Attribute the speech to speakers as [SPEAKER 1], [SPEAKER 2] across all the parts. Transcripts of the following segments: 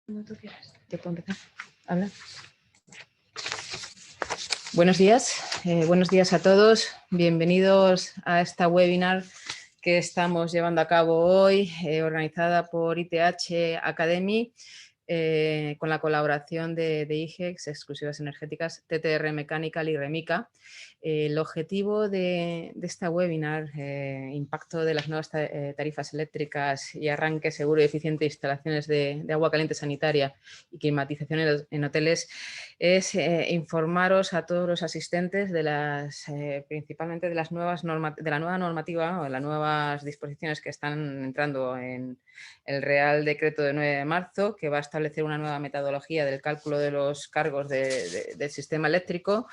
[SPEAKER 1] Cuando tú quieras. ¿Yo puedo empezar? ¿Habla? Buenos días a todos. Bienvenidos a esta webinar que estamos llevando a cabo hoy, organizada por ITH Academy, con la colaboración de IGEX, Exclusivas Energéticas, TTR Mechanical y Remica. El objetivo de esta webinar, impacto de las nuevas tarifas eléctricas y arranque seguro y eficiente de instalaciones de agua caliente sanitaria y climatización en hoteles, es informaros a todos los asistentes de principalmente de la nueva normativa o de las nuevas disposiciones que están entrando en el Real Decreto de 9 de marzo, que va a establecer una nueva metodología del cálculo de los cargos del sistema eléctrico,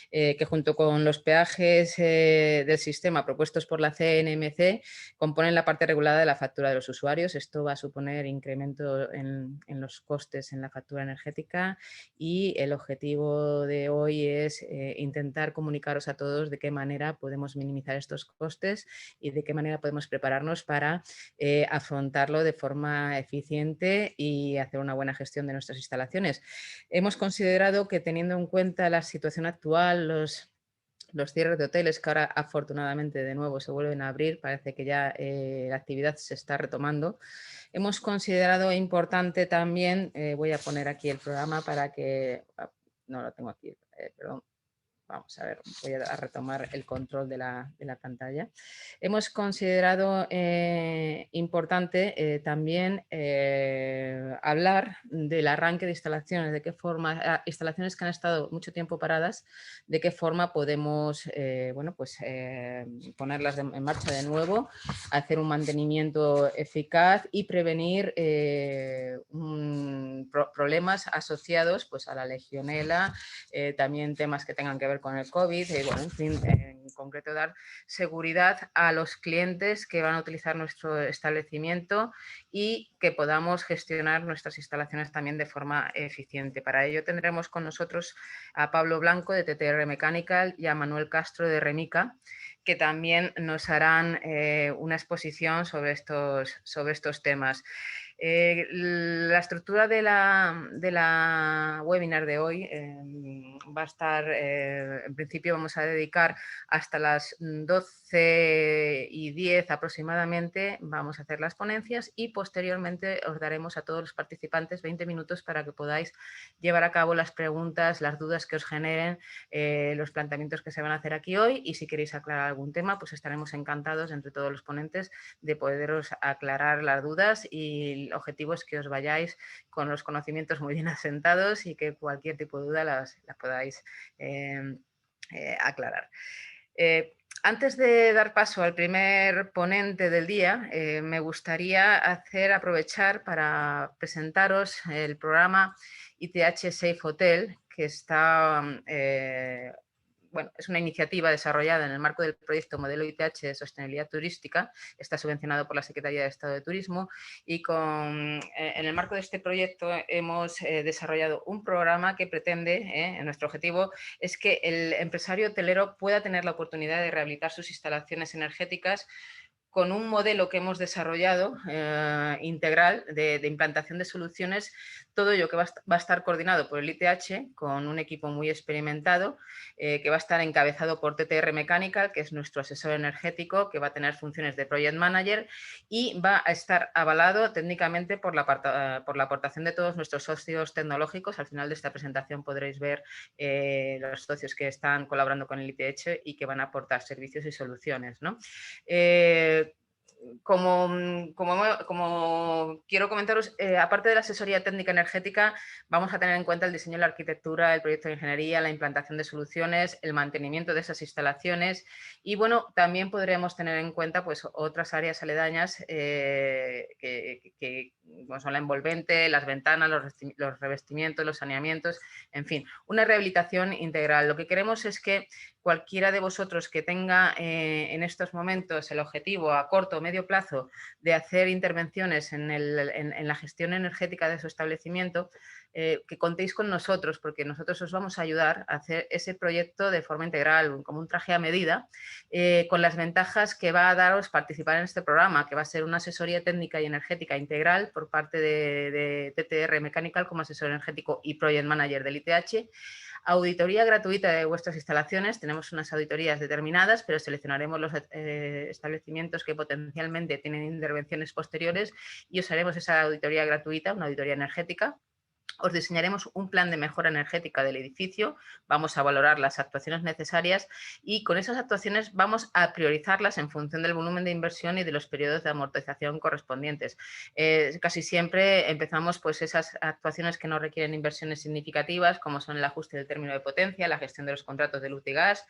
[SPEAKER 1] que junto con los peajes del sistema propuestos por la CNMC componen la parte regulada de la factura de los usuarios. Esto va a suponer incremento en los costes en la factura energética y el objetivo de hoy es intentar comunicaros a todos de qué manera podemos minimizar estos costes y de qué manera podemos prepararnos para afrontarlo de forma eficiente y hacer una buena gestión de nuestras instalaciones. Hemos considerado que, teniendo en cuenta la situación actual, los cierres de hoteles que ahora afortunadamente de nuevo se vuelven a abrir, parece que ya la actividad se está retomando, hemos considerado importante también, voy a poner aquí el programa para que, no lo tengo aquí, perdón. Vamos a ver, voy a retomar el control de la pantalla. Hemos considerado importante también hablar del arranque de instalaciones, de qué forma, instalaciones que han estado mucho tiempo paradas, de qué forma podemos ponerlas en marcha de nuevo, hacer un mantenimiento eficaz y prevenir problemas asociados pues, a la legionela, también temas que tengan que ver con el COVID, en fin, en concreto dar seguridad a los clientes que van a utilizar nuestro establecimiento y que podamos gestionar nuestras instalaciones también de forma eficiente. Para ello tendremos con nosotros a Pablo Blanco de TTR Mechanical y a Manuel Castro de Remica, que también nos harán una exposición sobre estos temas. La estructura de la webinar de hoy va a estar, en principio vamos a dedicar hasta las 12:10 aproximadamente, vamos a hacer las ponencias y posteriormente os daremos a todos los participantes 20 minutos para que podáis llevar a cabo las preguntas, las dudas que os generen, los planteamientos que se van a hacer aquí hoy, y si queréis aclarar algún tema, pues estaremos encantados entre todos los ponentes de poderos aclarar las dudas, y el objetivo es que os vayáis con los conocimientos muy bien asentados y que cualquier tipo de duda las podáis aclarar. Antes de dar paso al primer ponente del día, me gustaría aprovechar para presentaros el programa ITH Safe Hotel, que está es una iniciativa desarrollada en el marco del proyecto Modelo ITH de Sostenibilidad Turística. Está subvencionado por la Secretaría de Estado de Turismo y en el marco de este proyecto hemos desarrollado un programa que pretende, nuestro objetivo es que el empresario hotelero pueda tener la oportunidad de rehabilitar sus instalaciones energéticas con un modelo que hemos desarrollado integral de implantación de soluciones, todo ello que va a estar coordinado por el ITH con un equipo muy experimentado, que va a estar encabezado por TTR Mechanical, que es nuestro asesor energético, que va a tener funciones de Project Manager y va a estar avalado técnicamente por la aportación de todos nuestros socios tecnológicos. Al final de esta presentación podréis ver los socios que están colaborando con el ITH y que van a aportar servicios y soluciones, ¿no? Como quiero comentaros, aparte de la asesoría técnica energética, vamos a tener en cuenta el diseño y la arquitectura, el proyecto de ingeniería, la implantación de soluciones, el mantenimiento de esas instalaciones y, bueno, también podremos tener en cuenta pues, otras áreas aledañas como son la envolvente, las ventanas, los revestimientos, los saneamientos, en fin, una rehabilitación integral. Lo que queremos es que cualquiera de vosotros que tenga en estos momentos el objetivo a corto o medio plazo de hacer intervenciones en la gestión energética de su establecimiento, que contéis con nosotros, porque nosotros os vamos a ayudar a hacer ese proyecto de forma integral, como un traje a medida, con las ventajas que va a daros participar en este programa, que va a ser una asesoría técnica y energética integral por parte de TTR Mechanical como asesor energético y project manager del ITH, auditoría gratuita de vuestras instalaciones. Tenemos unas auditorías determinadas, pero seleccionaremos los establecimientos que potencialmente tienen intervenciones posteriores y os haremos esa auditoría gratuita, una auditoría energética. Os diseñaremos un plan de mejora energética del edificio, vamos a valorar las actuaciones necesarias y con esas actuaciones vamos a priorizarlas en función del volumen de inversión y de los periodos de amortización correspondientes. Casi siempre empezamos pues esas actuaciones que no requieren inversiones significativas, como son el ajuste del término de potencia, la gestión de los contratos de luz y gas,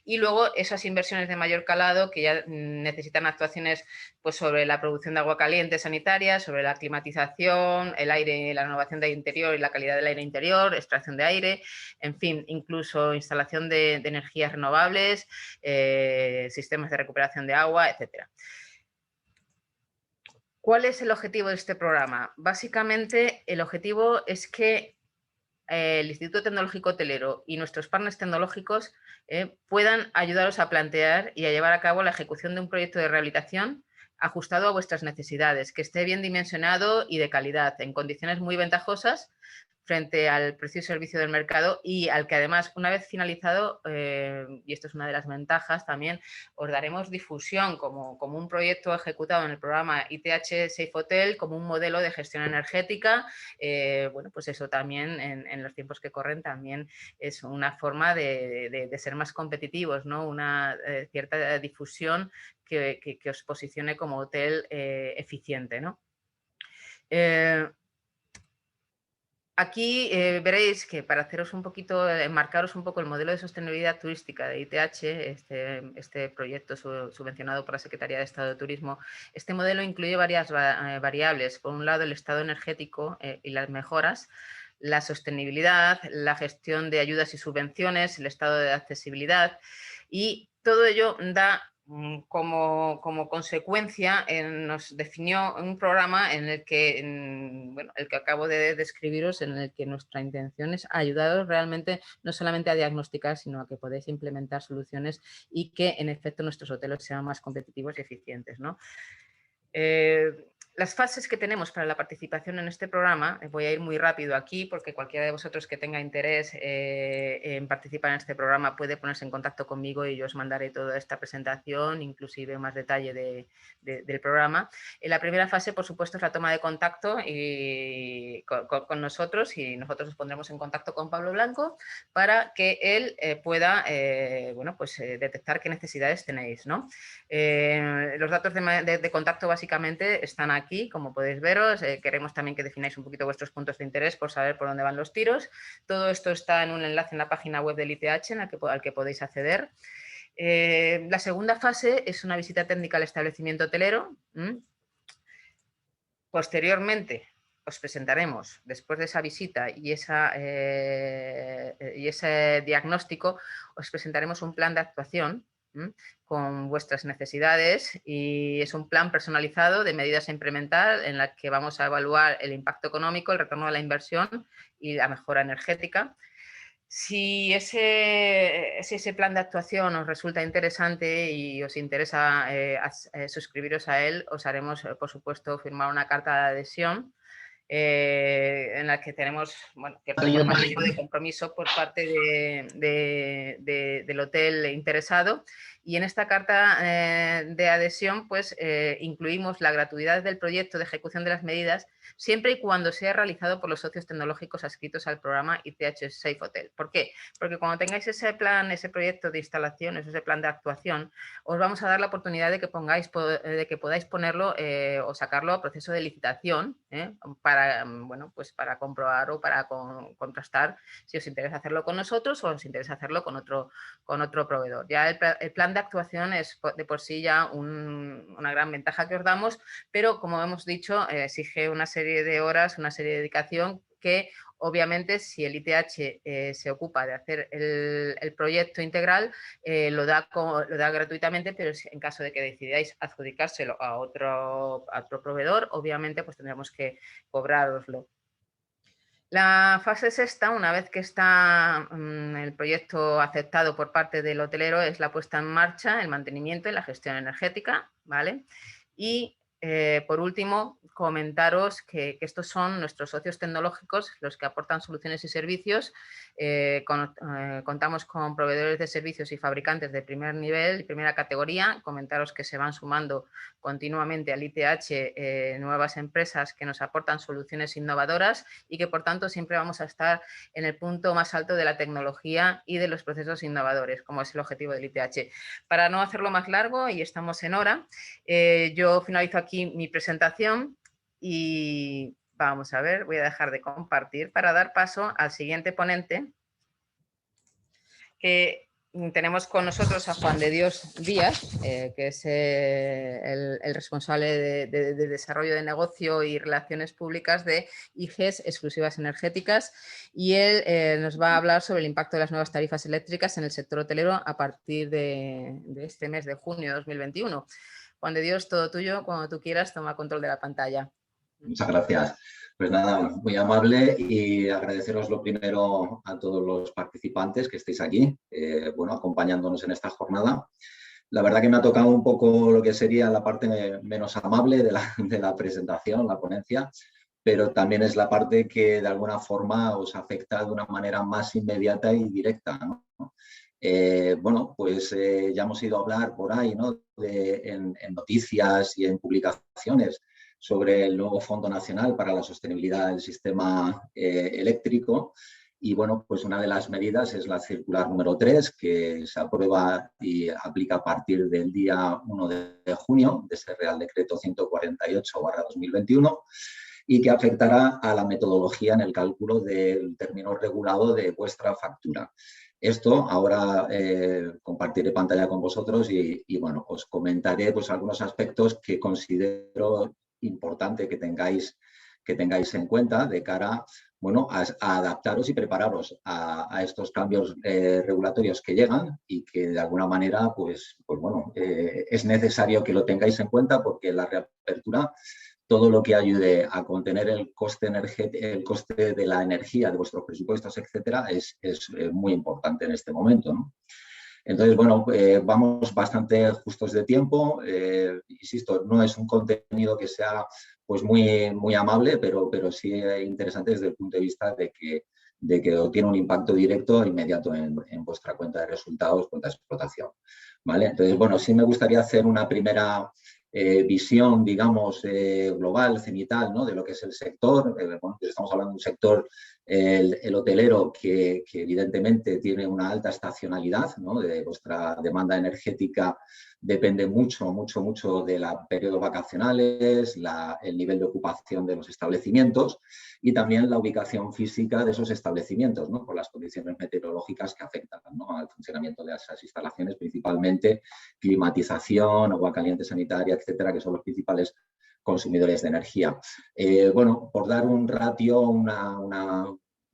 [SPEAKER 1] y luego esas inversiones de mayor calado que ya necesitan actuaciones pues sobre la producción de agua caliente sanitaria, sobre la climatización, el aire, la renovación de interior y la calidad del aire interior, extracción de aire, en fin, incluso instalación de energías renovables, sistemas de recuperación de agua, etcétera. ¿Cuál es el objetivo de este programa? Básicamente, el objetivo es que el Instituto Tecnológico Hotelero y nuestros partners tecnológicos puedan ayudaros a plantear y a llevar a cabo la ejecución de un proyecto de rehabilitación ajustado a vuestras necesidades, que esté bien dimensionado y de calidad, en condiciones muy ventajosas frente al precio y servicio del mercado y al que además, una vez finalizado, y esto es una de las ventajas también, os daremos difusión como un proyecto ejecutado en el programa ITH Safe Hotel, como un modelo de gestión energética. Bueno, pues eso también en los tiempos que corren también es una forma de ser más competitivos, ¿no? Una cierta difusión que os posicione como hotel eficiente, ¿no? Aquí veréis que para haceros un poquito, enmarcaros un poco el modelo de sostenibilidad turística de ITH, este proyecto subvencionado por la Secretaría de Estado de Turismo, este modelo incluye varias variables. Por un lado, el estado energético y las mejoras, la sostenibilidad, la gestión de ayudas y subvenciones, el estado de accesibilidad, y todo ello da como consecuencia nos definió un programa en el que, bueno, el que acabo de describiros, en el que nuestra intención es ayudaros realmente no solamente a diagnosticar, sino a que podáis implementar soluciones y que en efecto nuestros hoteles sean más competitivos y eficientes, ¿no? Las fases que tenemos para la participación en este programa, voy a ir muy rápido aquí porque cualquiera de vosotros que tenga interés en participar en este programa puede ponerse en contacto conmigo y yo os mandaré toda esta presentación, inclusive más detalle del programa. La primera fase, por supuesto, es la toma de contacto con nosotros y nosotros os pondremos en contacto con Pablo Blanco para que él pueda bueno, pues, detectar qué necesidades tenéis, ¿no? Los datos de contacto básicamente están aquí, como podéis veros. Queremos también que defináis un poquito vuestros puntos de interés por saber por dónde van los tiros. Todo esto está en un enlace en la página web del ITH al que podéis acceder. La segunda fase es una visita técnica al establecimiento hotelero. Posteriormente os presentaremos, después de esa visita y ese diagnóstico, os presentaremos un plan de actuación con vuestras necesidades y es un plan personalizado de medidas a implementar en la que vamos a evaluar el impacto económico, el retorno de la inversión y la mejora energética. Si ese plan de actuación os resulta interesante y os interesa suscribiros a él, os haremos, por supuesto, firmar una carta de adhesión en la que tenemos, bueno, cierto formalismo de compromiso por parte del hotel interesado. Y en esta carta de adhesión pues incluimos la gratuidad del proyecto de ejecución de las medidas siempre y cuando sea realizado por los socios tecnológicos adscritos al programa ITH Safe Hotel. ¿Por qué? Porque cuando tengáis ese plan, ese proyecto de instalaciones, ese plan de actuación, os vamos a dar la oportunidad de que podáis ponerlo o sacarlo a proceso de licitación para, bueno, pues para comprobar o para contrastar si os interesa hacerlo con nosotros o os interesa hacerlo con otro proveedor. Ya el plan de actuación es de por sí ya una gran ventaja que os damos, pero como hemos dicho, exige una serie de horas, una serie de dedicación que obviamente si el ITH se ocupa de hacer el proyecto integral, lo da gratuitamente, pero en caso de que decidáis adjudicárselo a otro proveedor, obviamente pues tendremos que cobrároslo. La fase sexta, una vez que está el proyecto aceptado por parte del hotelero, es la puesta en marcha, el mantenimiento y la gestión energética, ¿vale? Y por último, comentaros que estos son nuestros socios tecnológicos, los que aportan soluciones y servicios. Contamos con proveedores de servicios y fabricantes de primer nivel y primera categoría. Comentaros que se van sumando continuamente al ITH nuevas empresas que nos aportan soluciones innovadoras y que, por tanto, siempre vamos a estar en el punto más alto de la tecnología y de los procesos innovadores, como es el objetivo del ITH. Para no hacerlo más largo, y estamos en hora, yo finalizo aquí mi presentación y vamos a ver, voy a dejar de compartir para dar paso al siguiente ponente, que tenemos con nosotros a Juan de Dios Díaz, que es el responsable de desarrollo de negocio y relaciones públicas de IGES Exclusivas Energéticas, y él nos va a hablar sobre el impacto de las nuevas tarifas eléctricas en el sector hotelero a partir de este mes de junio de 2021. Juan de Dios, todo tuyo, cuando tú quieras, toma control de la pantalla.
[SPEAKER 2] Muchas gracias. Pues nada, muy amable y agradeceros lo primero a todos los participantes que estéis aquí, bueno, acompañándonos en esta jornada. La verdad que me ha tocado un poco lo que sería la parte menos amable de la presentación, la ponencia, pero también es la parte que de alguna forma os afecta de una manera más inmediata y directa, ¿no? Bueno, pues ya hemos ido a hablar por ahí, ¿no? En noticias y en publicaciones sobre el nuevo Fondo Nacional para la Sostenibilidad del Sistema Eléctrico. Y bueno, pues una de las medidas es la circular número 3, que se aprueba y aplica a partir del día 1 de junio, de ese Real Decreto 148/2021, y que afectará a la metodología en el cálculo del término regulado de vuestra factura. Esto ahora compartiré pantalla con vosotros y bueno, os comentaré pues algunos aspectos que considero importante que tengáis en cuenta de cara, bueno, a adaptaros y prepararos a estos cambios regulatorios que llegan y que de alguna manera, pues bueno, es necesario que lo tengáis en cuenta, porque la reapertura, todo lo que ayude a contener el coste de la energía de vuestros presupuestos, etcétera, es muy importante en este momento, ¿no? Entonces, bueno, vamos bastante justos de tiempo. Insisto, no es un contenido que sea pues muy amable, pero sí interesante desde el punto de vista de que tiene un impacto directo e inmediato en vuestra cuenta de resultados, cuenta de explotación, ¿vale? Entonces, bueno, sí me gustaría hacer una primera visión, digamos, global, cenital, ¿no? De lo que es el sector. Bueno, pues estamos hablando de un sector, el hotelero, que evidentemente tiene una alta estacionalidad, ¿no? De vuestra demanda energética depende mucho de los periodos vacacionales, el nivel de ocupación de los establecimientos y también la ubicación física de esos establecimientos, ¿no? Por las condiciones meteorológicas que afectan, ¿no? Al funcionamiento de esas instalaciones, principalmente climatización, agua caliente sanitaria, etcétera, que son los principales consumidores de energía. Bueno, por dar un ratio,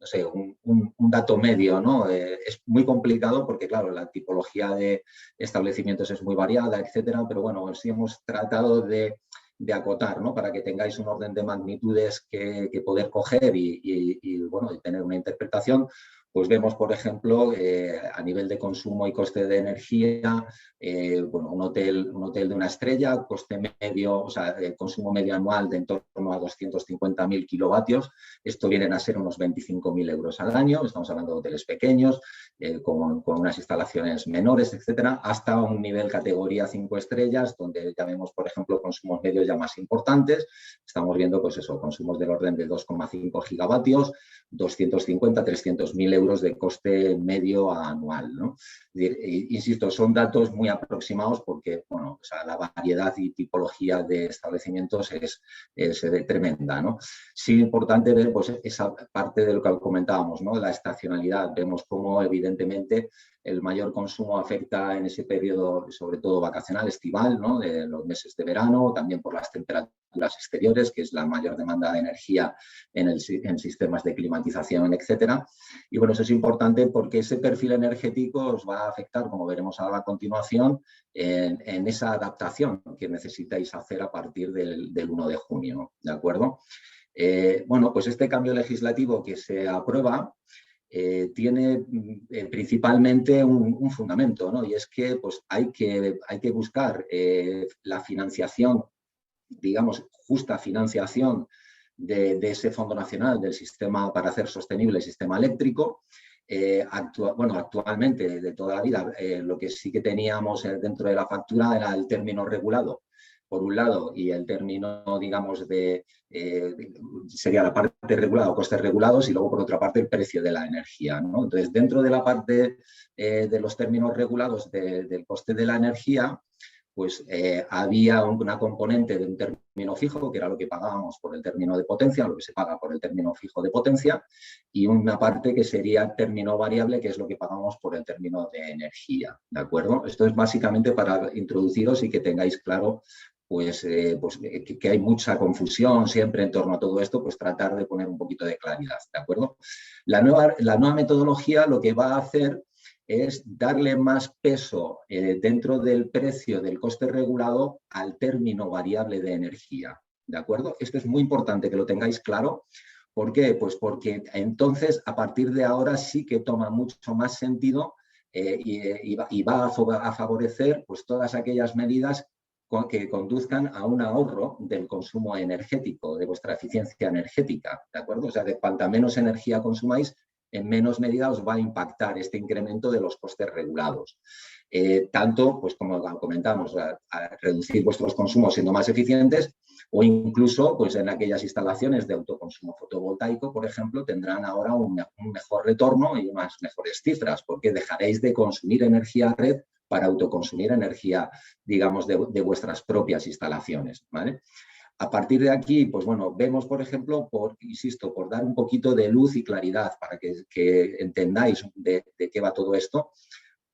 [SPEAKER 2] no sé, un dato medio, ¿no? Es muy complicado porque, claro, la tipología de establecimientos es muy variada, etcétera, pero bueno, sí hemos tratado de acotar, ¿no? Para que tengáis un orden de magnitudes que poder coger y bueno, y tener una interpretación. Pues vemos, por ejemplo, a nivel de consumo y coste de energía, bueno, un hotel de una estrella, coste medio, o sea, consumo medio anual de en torno a 250.000 kilovatios. Esto vienen a ser unos 25.000 euros al año. Estamos hablando de hoteles pequeños, con unas instalaciones menores, etcétera, hasta un nivel categoría 5 estrellas, donde ya vemos, por ejemplo, consumos medios ya más importantes. Estamos viendo, pues eso, consumos del orden de 2,5 gigavatios, 250, 300.000 euros de coste medio anual, ¿no? Insisto, son datos muy aproximados porque, bueno, o sea, la variedad y tipología de establecimientos es tremenda, ¿no? Sí, importante ver pues, esa parte de lo que comentábamos, ¿no? La estacionalidad. Vemos cómo, evidentemente, el mayor consumo afecta en ese periodo, sobre todo vacacional, estival, ¿no? De los meses de verano, también por las temperaturas exteriores, que es la mayor demanda de energía en sistemas de climatización, etcétera. Y bueno, eso es importante porque ese perfil energético os va a afectar, como veremos ahora a continuación, en esa adaptación que necesitáis hacer a partir del 1 de junio, ¿de acuerdo? Bueno, pues este cambio legislativo que se aprueba tiene principalmente un fundamento, ¿no? Y es que pues, hay que buscar la financiación, digamos, justa financiación de ese Fondo Nacional del Sistema para hacer sostenible el sistema eléctrico. Actualmente, de toda la vida, lo que sí que teníamos dentro de la factura era el término regulado, por un lado, y el término, digamos, sería la parte regulada o costes regulados, y luego, por otra parte, el precio de la energía, ¿no? Entonces, dentro de la parte de los términos regulados del coste de la energía, pues había una componente de un término fijo, que era lo que pagábamos por el término de potencia, lo que se paga por el término fijo de potencia, y una parte que sería término variable, que es lo que pagamos por el término de energía, ¿de acuerdo? Esto es básicamente para introduciros y que tengáis claro pues que hay mucha confusión siempre en torno a todo esto, pues tratar de poner un poquito de claridad, ¿de acuerdo? La nueva metodología lo que va a hacer es darle más peso dentro del precio del coste regulado al término variable de energía, ¿de acuerdo? Esto es muy importante que lo tengáis claro. ¿Por qué? Pues porque entonces, a partir de ahora, sí que toma mucho más sentido y va a favorecer pues, todas aquellas medidas que conduzcan a un ahorro del consumo energético, de vuestra eficiencia energética, ¿de acuerdo? O sea, de cuanta menos energía consumáis, en menos medida os va a impactar este incremento de los costes regulados. Tanto, pues como comentamos, a reducir vuestros consumos siendo más eficientes, o incluso pues, en aquellas instalaciones de autoconsumo fotovoltaico, por ejemplo, tendrán ahora un mejor retorno y unas mejores cifras, porque dejaréis de consumir energía a red para autoconsumir energía, digamos, de vuestras propias instalaciones, ¿vale? A partir de aquí, pues bueno, vemos, por ejemplo, insisto, por dar un poquito de luz y claridad para que entendáis de qué va todo esto,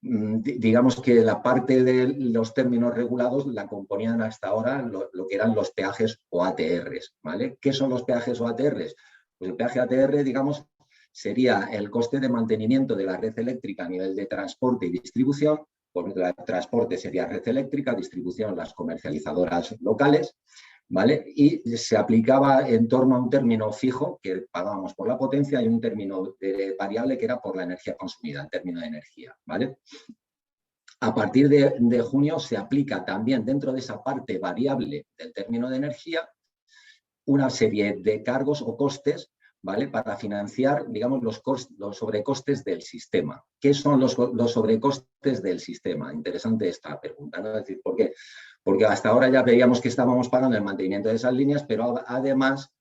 [SPEAKER 2] digamos que la parte de los términos regulados la componían hasta ahora lo que eran los peajes o ATRs, ¿vale? ¿Qué son los peajes o ATRs? Pues el peaje ATR, digamos, sería el coste de mantenimiento de la red eléctrica a nivel de transporte y distribución. Pues el transporte sería red eléctrica, distribución las comercializadoras locales, ¿vale? Y se aplicaba en torno a un término fijo que pagábamos por la potencia y un término variable que era por la energía consumida, en término de energía, ¿vale? A partir de junio se aplica también dentro de esa parte variable del término de energía una serie de cargos o costes, ¿vale? Para financiar, digamos, los sobrecostes del sistema. ¿Qué son los sobrecostes del sistema? Interesante esta pregunta, ¿no? Es decir, ¿por qué? Porque hasta ahora ya veíamos que estábamos pagando el mantenimiento de esas líneas, pero además,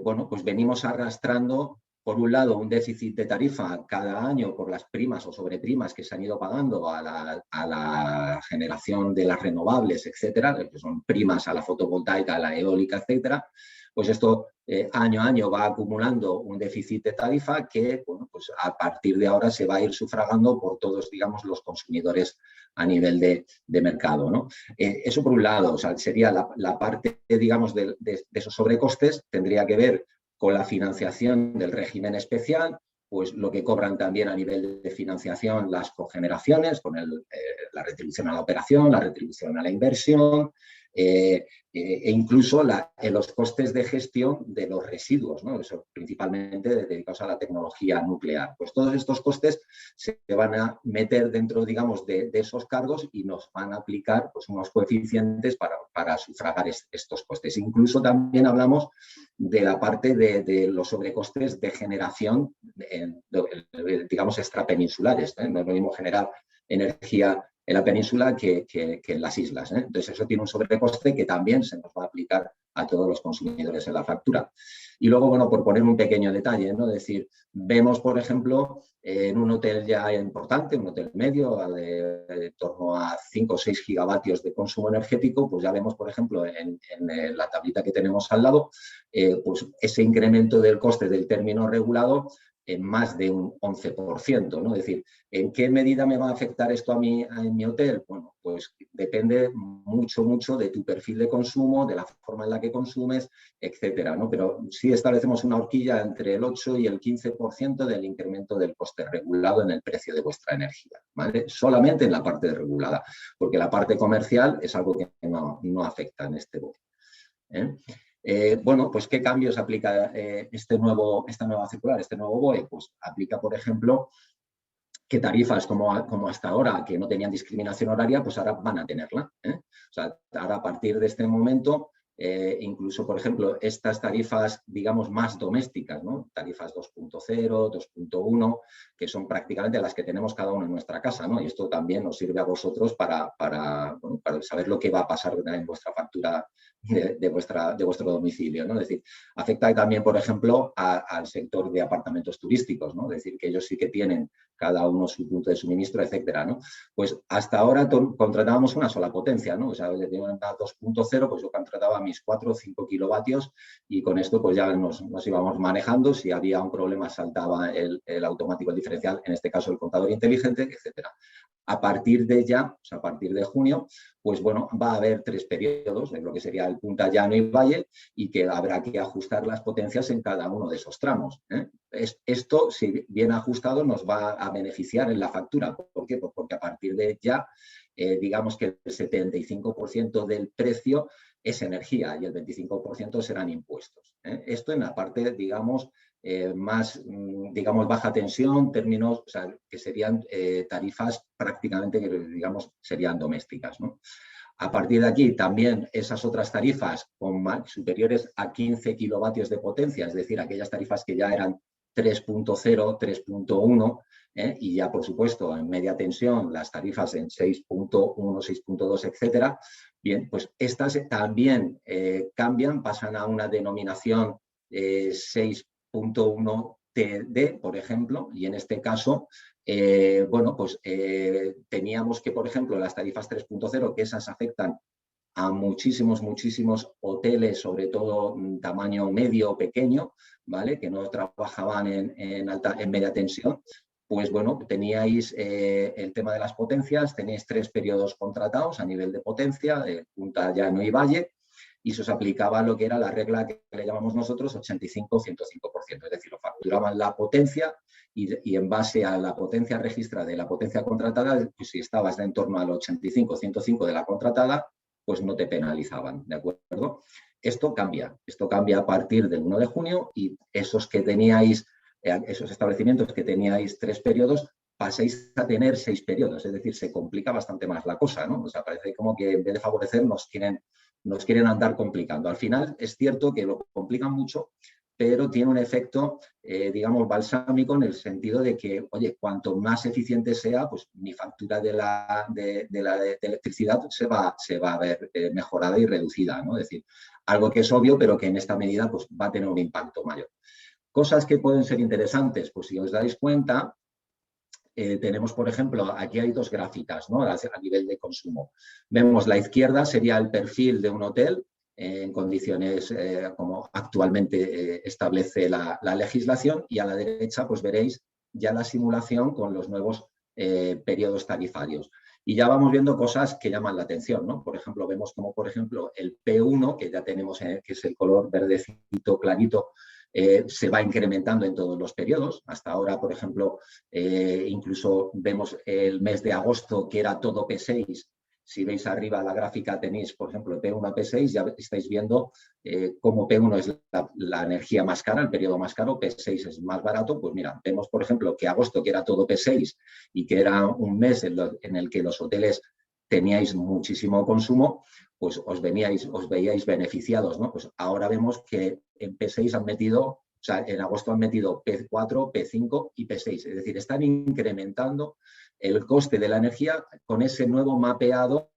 [SPEAKER 2] bueno, pues venimos arrastrando, por un lado, un déficit de tarifa cada año por las primas o sobreprimas que se han ido pagando a la generación de las renovables, etcétera, que son primas a la fotovoltaica, a la eólica, etcétera. Pues esto año a año va acumulando un déficit de tarifa que, bueno, pues a partir de ahora se va a ir sufragando por todos, digamos, los consumidores a nivel de mercado, ¿no? Eso por un lado, o sea, sería la parte, digamos, de esos sobrecostes, tendría que ver con la financiación del régimen especial, pues lo que cobran también a nivel de financiación las cogeneraciones, con la retribución a la operación, la retribución a la inversión, e incluso los costes de gestión de los residuos, ¿no? Eso, principalmente dedicados a la tecnología nuclear. Pues todos estos costes se van a meter dentro, digamos, de esos cargos y nos van a aplicar pues, unos coeficientes para sufragar estos costes. Incluso también hablamos de la parte de los sobrecostes de generación, digamos, extrapeninsulares, ¿eh? No es lo mismo generar energía en la península que en las islas, ¿eh? Entonces, eso tiene un sobrecoste que también se nos va a aplicar a todos los consumidores en la factura. Y luego, bueno, por poner un pequeño detalle, ¿no? Es decir, vemos, por ejemplo, en un hotel ya importante, un hotel medio, de torno a 5 o 6 gigavatios de consumo energético, pues ya vemos, por ejemplo, en la tablita que tenemos al lado, pues ese incremento del coste del término regulado en más de un 11%, ¿no? Es decir, ¿en qué medida me va a afectar esto a en mi hotel? Bueno, pues depende mucho, mucho de tu perfil de consumo, de la forma en la que consumes, etcétera, ¿no? Pero sí establecemos una horquilla entre el 8 y el 15% del incremento del coste regulado en el precio de vuestra energía, ¿vale? Solamente en la parte regulada, porque la parte comercial es algo que no afecta en este bloque, ¿eh? Bueno, pues ¿qué cambios aplica esta nueva circular, este nuevo BOE? Pues aplica, por ejemplo, que tarifas como hasta ahora, que no tenían discriminación horaria, pues ahora van a tenerla. O sea, ahora a partir de este momento, incluso, por ejemplo, estas tarifas, digamos, más domésticas, ¿no? Tarifas 2.0, 2.1, que son prácticamente las que tenemos cada uno en nuestra casa, ¿no? Y esto también nos sirve a vosotros para saber lo que va a pasar en vuestra factura de vuestro domicilio, ¿no? Es decir, afecta también, por ejemplo, al sector de apartamentos turísticos, ¿no? Es decir, que ellos sí que tienen cada uno su punto de suministro, etcétera, ¿no? Pues hasta ahora contratábamos una sola potencia, ¿no? O sea, de una 2.0, pues yo contrataba mis 4 o 5 kilovatios y con esto pues ya nos íbamos manejando. Si había un problema saltaba el automático, el diferencial, en este caso el contador inteligente, etcétera. A partir de ya, o sea, a partir de junio, pues bueno, va a haber 3 periodos, en lo que sería el punta, llano y valle, y que habrá que ajustar las potencias en cada uno de esos tramos. Esto, si bien ajustado, nos va a beneficiar en la factura. ¿Por qué? Pues porque a partir de ya, digamos que el 75% del precio es energía y el 25% serán impuestos. Esto en la parte, digamos, más, digamos, baja tensión, términos, o sea, que serían tarifas prácticamente que, digamos, serían domésticas, ¿no? A partir de aquí, también esas otras tarifas superiores a 15 kilovatios de potencia, es decir, aquellas tarifas que ya eran 3.0, 3.1, y ya, por supuesto, en media tensión, las tarifas en 6.1, 6.2, etcétera. Bien, pues estas también cambian, pasan a una denominación 6.1 TD, por ejemplo, y en este caso, bueno, pues teníamos que, por ejemplo, las tarifas 3.0, que esas afectan a muchísimos hoteles, sobre todo tamaño medio o pequeño, ¿vale? Que no trabajaban en media tensión. Pues bueno, teníais el tema de las potencias, tenéis 3 periodos contratados a nivel de potencia, de punta, llano y valle, y se os aplicaba lo que era la regla que le llamamos nosotros 85-105%, es decir, lo facturaban la potencia y en base a la potencia registrada y la potencia contratada, pues si estabas en torno al 85-105 de la contratada, pues no te penalizaban, ¿de acuerdo? Esto cambia a partir del 1 de junio y esos establecimientos que teníais 3 periodos, paséis a tener 6 periodos, es decir, se complica bastante más la cosa, ¿no? O sea, parece como que en vez de favorecer nos quieren andar complicando. Al final es cierto que lo complican mucho, pero tiene un efecto, digamos, balsámico en el sentido de que, oye, cuanto más eficiente sea, pues mi factura de electricidad se va a ver mejorada y reducida, ¿no? Es decir, algo que es obvio, pero que en esta medida pues, va a tener un impacto mayor. Cosas que pueden ser interesantes, pues si os dais cuenta, tenemos, por ejemplo, aquí hay 2 gráficas, ¿no? A nivel de consumo. Vemos la izquierda sería el perfil de un hotel en condiciones como actualmente establece la legislación, y a la derecha pues veréis ya la simulación con los nuevos periodos tarifarios. Y ya vamos viendo cosas que llaman la atención, ¿no? Por ejemplo, vemos como, por ejemplo, el P1, que ya tenemos, que es el color verdecito clarito, se va incrementando en todos los periodos. Hasta ahora, por ejemplo, incluso vemos el mes de agosto que era todo P6. Si veis arriba la gráfica tenéis, por ejemplo, P1 a P6, ya estáis viendo cómo P1 es la energía más cara, el periodo más caro, P6 es más barato. Pues mira, vemos, por ejemplo, que agosto, que era todo P6 y que era un mes en el que los hoteles teníais muchísimo consumo, pues os veíais beneficiados, ¿no? Pues ahora vemos que en P6 han metido, o sea, en agosto han metido P4, P5 y P6. Es decir, están incrementando el coste de la energía con ese nuevo mapeado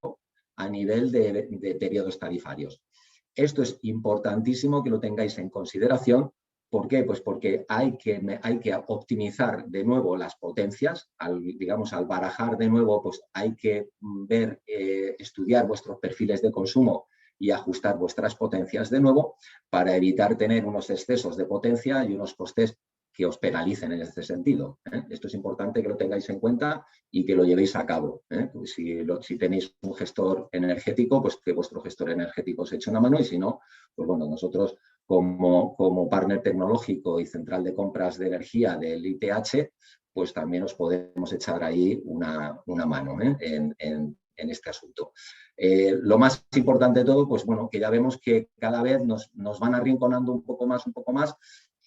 [SPEAKER 2] a nivel de periodos tarifarios. Esto es importantísimo que lo tengáis en consideración. ¿Por qué? Pues porque hay que optimizar de nuevo las potencias, digamos, al barajar de nuevo, pues hay que ver, estudiar vuestros perfiles de consumo y ajustar vuestras potencias de nuevo para evitar tener unos excesos de potencia y unos costes que os penalicen en este sentido. Esto es importante que lo tengáis en cuenta y que lo llevéis a cabo. Pues si tenéis un gestor energético, pues que vuestro gestor energético os eche una mano, y si no, pues bueno, nosotros como partner tecnológico y central de compras de energía del ITH, pues también os podemos echar ahí una mano en en este asunto. Lo más importante de todo, pues bueno, que ya vemos que cada vez nos van arrinconando un poco más,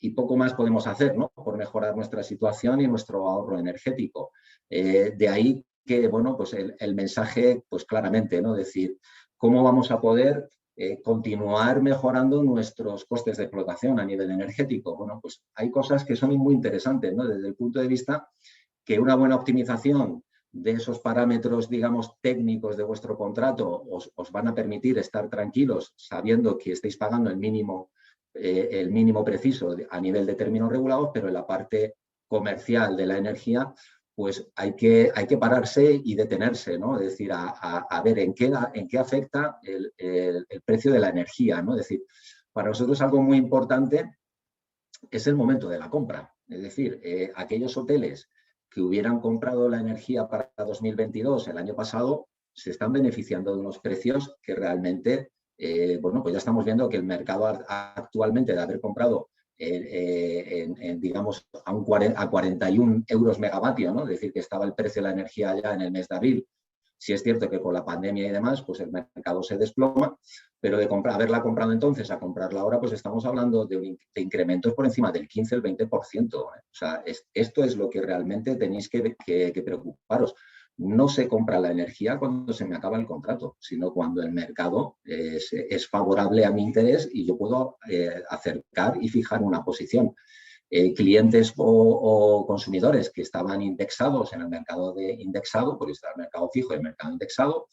[SPEAKER 2] y poco más podemos hacer, ¿no?, por mejorar nuestra situación y nuestro ahorro energético. De ahí que, bueno, pues el mensaje, pues claramente, ¿no?, decir, ¿cómo vamos a poder continuar mejorando nuestros costes de explotación a nivel energético? Bueno, pues hay cosas que son muy interesantes, ¿no?, desde el punto de vista que una buena optimización de esos parámetros, digamos, técnicos de vuestro contrato os van a permitir estar tranquilos sabiendo que estáis pagando el mínimo preciso a nivel de términos regulados, pero en la parte comercial de la energía, pues hay que pararse y detenerse, ¿no? Es decir, a ver en qué afecta el precio de la energía, ¿no? Es decir, para nosotros algo muy importante es el momento de la compra. Es decir, aquellos hoteles que hubieran comprado la energía para 2022 el año pasado se están beneficiando de unos precios que realmente, bueno, pues ya estamos viendo que el mercado actualmente, de haber comprado digamos, a 41 euros megavatio, ¿no? Es decir, que estaba el precio de la energía ya en el mes de abril. Sí es cierto que con la pandemia y demás, pues el mercado se desploma, pero de haberla comprado entonces a comprarla ahora, pues estamos hablando de incrementos por encima del 15, el 20%. O sea, esto es lo que realmente tenéis que preocuparos. No se compra la energía cuando se me acaba el contrato, sino cuando el mercado es favorable a mi interés y yo puedo acercar y fijar una posición. Clientes o consumidores que estaban indexados en el mercado indexado, porque está el mercado fijo y el mercado indexado,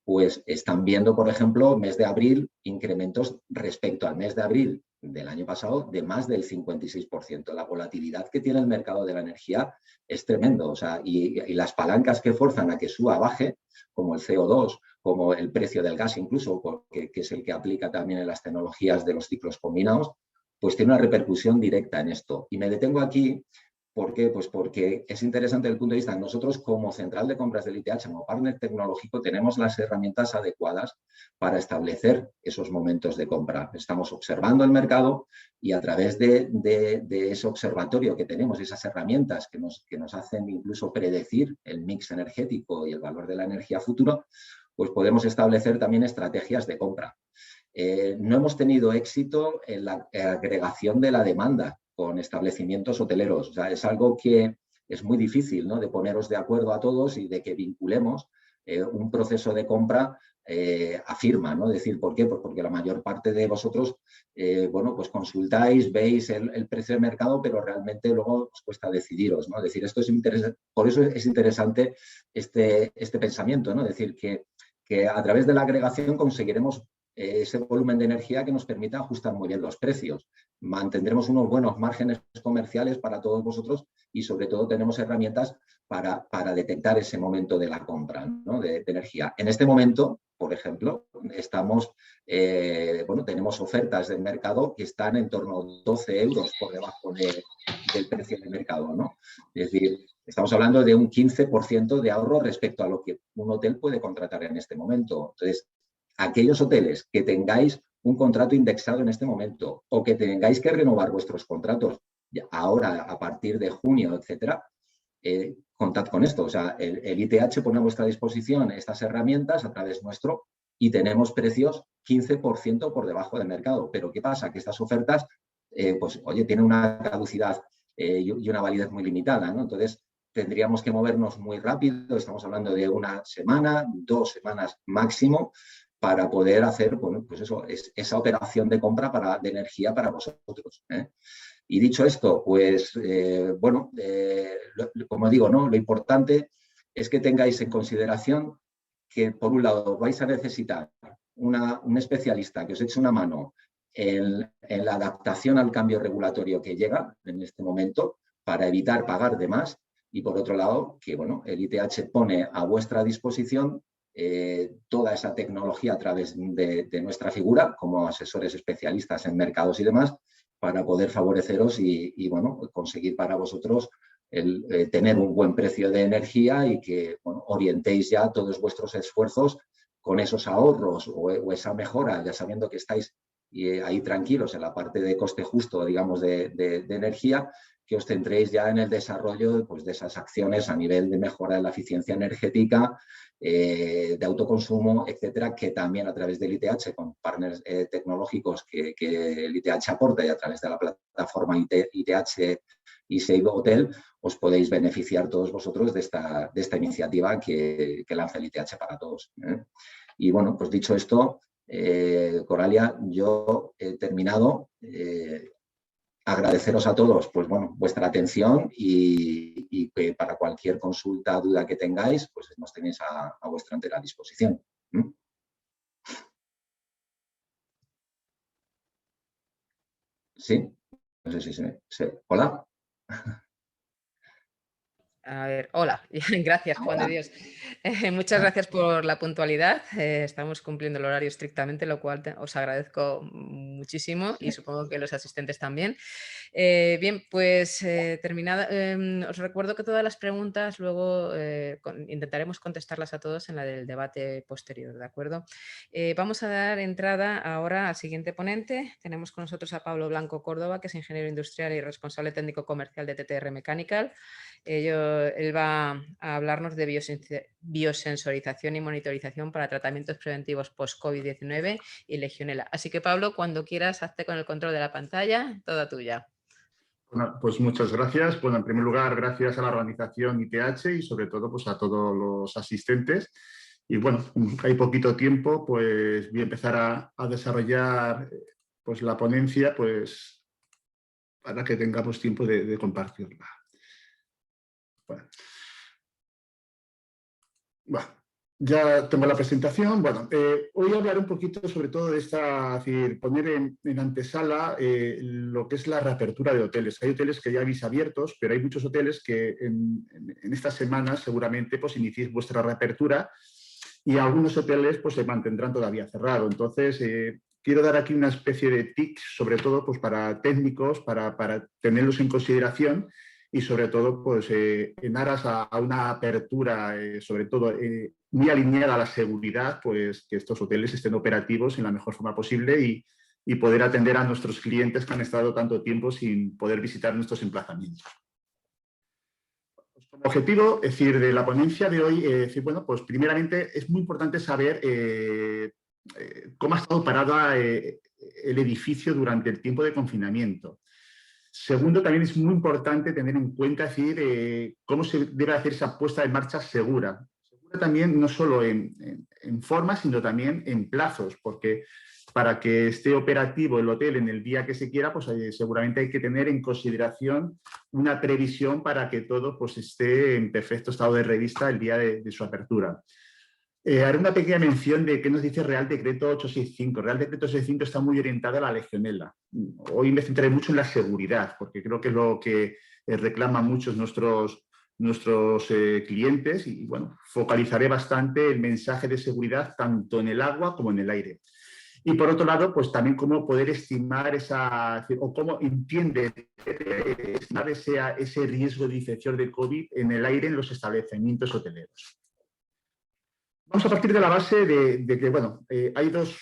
[SPEAKER 2] pues están viendo, por ejemplo, mes de abril, incrementos respecto al mes de abril del año pasado de más del 56%. La volatilidad que tiene el mercado de la energía es tremendo. O sea, y las palancas que forzan a que suba, baje, como el CO2, como el precio del gas incluso, que es el que aplica también en las tecnologías de los ciclos combinados, pues tiene una repercusión directa en esto. Y me detengo aquí, ¿por qué? Pues porque es interesante desde el punto de vista de nosotros como central de compras del ITH, como partner tecnológico, tenemos las herramientas adecuadas para establecer esos momentos de compra. Estamos observando el mercado y a través de ese observatorio que tenemos, esas herramientas que nos hacen incluso predecir el mix energético y el valor de la energía futuro, pues podemos establecer también estrategias de compra. No hemos tenido éxito en la agregación de la demanda con establecimientos hoteleros. O sea, es algo que es muy difícil, ¿no?, de poneros de acuerdo a todos y de que vinculemos un proceso de compra a firma, ¿no? Es decir, ¿por qué? Pues porque la mayor parte de vosotros, bueno, pues consultáis, veis el precio de mercado, pero realmente luego os cuesta decidiros, ¿no? Es decir, esto es interesante, por eso es interesante este pensamiento, ¿no? Es decir, que a través de la agregación conseguiremos ese volumen de energía que nos permita ajustar muy bien los precios. Mantendremos unos buenos márgenes comerciales para todos vosotros y sobre todo tenemos herramientas para detectar ese momento de la compra, ¿no?, de energía. En este momento, por ejemplo, bueno, tenemos ofertas del mercado que están en torno a 12 euros por debajo del precio de mercado, ¿no? Es decir, estamos hablando de un 15% de ahorro respecto a lo que un hotel puede contratar en este momento. Entonces, aquellos hoteles que tengáis un contrato indexado en este momento o que tengáis que renovar vuestros contratos ahora a partir de junio, etcétera, contad con esto. O sea, el ITH pone a vuestra disposición estas herramientas a través nuestro y tenemos precios 15% por debajo del mercado. Pero ¿qué pasa? Que estas ofertas, pues, oye, tienen una caducidad y una validez muy limitada, ¿no? Entonces, tendríamos que movernos muy rápido. Estamos hablando de una semana, 2 semanas máximo, para poder hacer, bueno, pues eso, esa operación de compra de energía para vosotros, ¿eh? Y dicho esto, pues, bueno, como digo, ¿no?, lo importante es que tengáis en consideración que, por un lado, vais a necesitar un especialista que os eche una mano en la adaptación al cambio regulatorio que llega en este momento para evitar pagar de más. Y, por otro lado, que, bueno, el ITH pone a vuestra disposición toda esa tecnología a través de nuestra figura como asesores especialistas en mercados y demás para poder favoreceros y bueno, conseguir para vosotros tener un buen precio de energía y que, bueno, orientéis ya todos vuestros esfuerzos con esos ahorros o esa mejora, ya sabiendo que estáis ahí tranquilos en la parte de coste justo, digamos, de energía, que os centréis ya en el desarrollo pues, de esas acciones a nivel de mejora de la eficiencia energética, de autoconsumo, etcétera, que también a través del ITH, con partners tecnológicos que el ITH aporta y a través de la plataforma ITH y Save Hotel, os podéis beneficiar todos vosotros de esta iniciativa que lanza el ITH para todos. Y bueno, pues dicho esto, Coralia, yo he terminado. Agradeceros a todos pues, bueno, vuestra atención y que para cualquier consulta, duda que tengáis, pues nos tenéis a vuestra entera disposición. ¿Sí? No sé si se... ¿Hola?
[SPEAKER 1] A ver, hola, gracias, Juan de Dios. Muchas gracias por la puntualidad. Estamos cumpliendo el horario estrictamente, lo cual os agradezco muchísimo y supongo que los asistentes también. Bien, pues terminada. Os recuerdo que todas las preguntas luego intentaremos contestarlas a todos en la del debate posterior, ¿de acuerdo? Vamos a dar entrada ahora al siguiente ponente. Tenemos con nosotros a Pablo Blanco Córdoba, que es ingeniero industrial y responsable técnico comercial de TTR Mechanical. Él va a hablarnos de biosensorización y monitorización para tratamientos preventivos post-COVID-19 y Legionela. Así que, Pablo, cuando quieras, hazte con el control de la pantalla, toda tuya.
[SPEAKER 3] Bueno, pues muchas gracias. Bueno, en primer lugar, gracias a la organización ITH y sobre todo pues, a todos los asistentes. Y bueno, hay poquito tiempo, pues voy a empezar a desarrollar pues, la ponencia pues, para que tengamos tiempo de compartirla. Bueno, ya tengo la presentación. Bueno, hoy hablaré un poquito sobre todo de esta, es decir, poner en antesala lo que es la reapertura de hoteles. Hay hoteles que ya habéis abiertos, pero hay muchos hoteles que en estas semanas seguramente pues iniciéis vuestra reapertura y algunos hoteles pues se mantendrán todavía cerrados. Entonces, quiero dar aquí una especie de tips, sobre todo pues, para técnicos, para tenerlos en consideración y sobre todo pues, en aras a una apertura, sobre todo muy alineada a la seguridad, pues que estos hoteles estén operativos en la mejor forma posible y poder atender a nuestros clientes que han estado tanto tiempo sin poder visitar nuestros emplazamientos. Como objetivo, es decir, de la ponencia de hoy, decir, bueno, pues primeramente es muy importante saber cómo ha estado parado el edificio durante el tiempo de confinamiento. Segundo, también es muy importante tener en cuenta decir, cómo se debe hacer esa puesta en marcha segura. Segura también no solo en forma, sino también en plazos, porque para que esté operativo el hotel en el día que se quiera, pues seguramente hay que tener en consideración una previsión para que todo pues, esté en perfecto estado de revista el día de su apertura. Haré una pequeña mención de qué nos dice Real Decreto 865. Real Decreto 865 está muy orientado a la Legionela. Hoy me centraré mucho en la seguridad, porque creo que es lo que reclaman muchos nuestros clientes y, bueno, focalizaré bastante el mensaje de seguridad tanto en el agua como en el aire. Y por otro lado, pues también cómo poder estimar o cómo entiende estimar ese riesgo de infección de COVID en el aire en los establecimientos hoteleros. Vamos a partir de la base de que, bueno, hay dos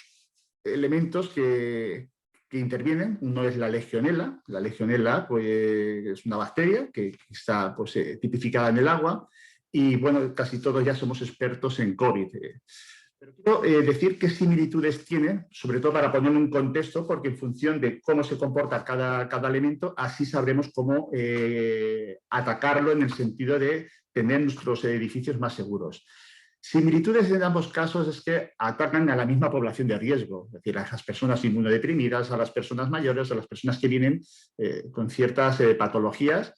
[SPEAKER 3] elementos que intervienen. Uno es la Legionela. La Legionela pues, es una bacteria que está pues, tipificada en el agua y, bueno, casi todos ya somos expertos en COVID. Pero quiero decir qué similitudes tiene, sobre todo para ponerlo en contexto, porque en función de cómo se comporta cada elemento, así sabremos cómo atacarlo en el sentido de tener nuestros edificios más seguros. Similitudes en ambos casos es que atacan a la misma población de riesgo, es decir, a las personas inmunodeprimidas, a las personas mayores, a las personas que vienen con ciertas patologías.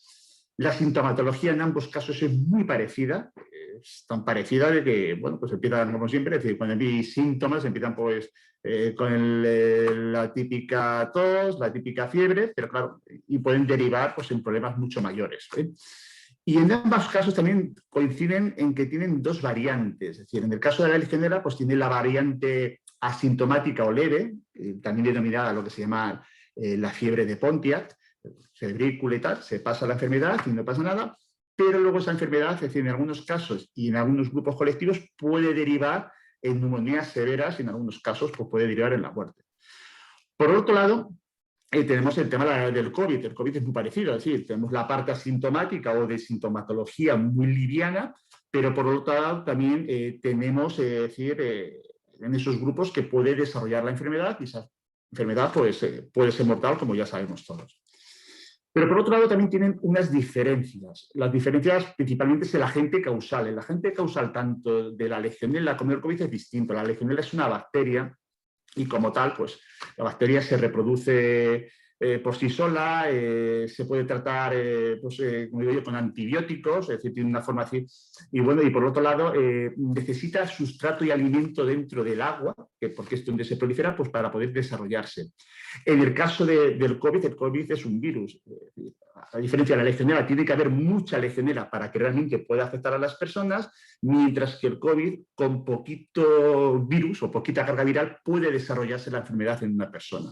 [SPEAKER 3] La sintomatología en ambos casos es muy parecida, es tan parecida de que, bueno, pues empiezan como siempre, es decir, cuando hay síntomas empiezan pues con la típica tos, la típica fiebre, pero claro, y pueden derivar pues en problemas mucho mayores. Y en ambos casos también coinciden en que tienen dos variantes. Es decir, en el caso de la Legionela, pues tiene la variante asintomática o leve, también denominada lo que se llama la fiebre de Pontiac, febrícula y tal, se pasa la enfermedad y no pasa nada, pero luego esa enfermedad, es decir, en algunos casos y en algunos grupos colectivos, puede derivar en neumonías severas y en algunos casos pues, puede derivar en la muerte. Por otro lado, tenemos el tema del COVID. El COVID es muy parecido, es decir, tenemos la parte asintomática o de sintomatología muy liviana, pero por otro lado también tenemos, en esos grupos que puede desarrollar la enfermedad y esa enfermedad pues, puede ser mortal, como ya sabemos todos. Pero por otro lado también tienen unas diferencias. Las diferencias principalmente es el agente causal. El agente causal tanto de la legionela como del COVID es distinto. La legionela es una bacteria y como tal, pues la bacteria se reproduce por sí sola, se puede tratar, como digo yo, con antibióticos, es decir, tiene una forma así. Y bueno, y por otro lado, necesita sustrato y alimento dentro del agua, porque es donde se prolifera, pues para poder desarrollarse. En el caso el COVID es un virus. A diferencia de la legionela, tiene que haber mucha legionela para que realmente pueda afectar a las personas, mientras que el COVID, con poquito virus o poquita carga viral, puede desarrollarse la enfermedad en una persona.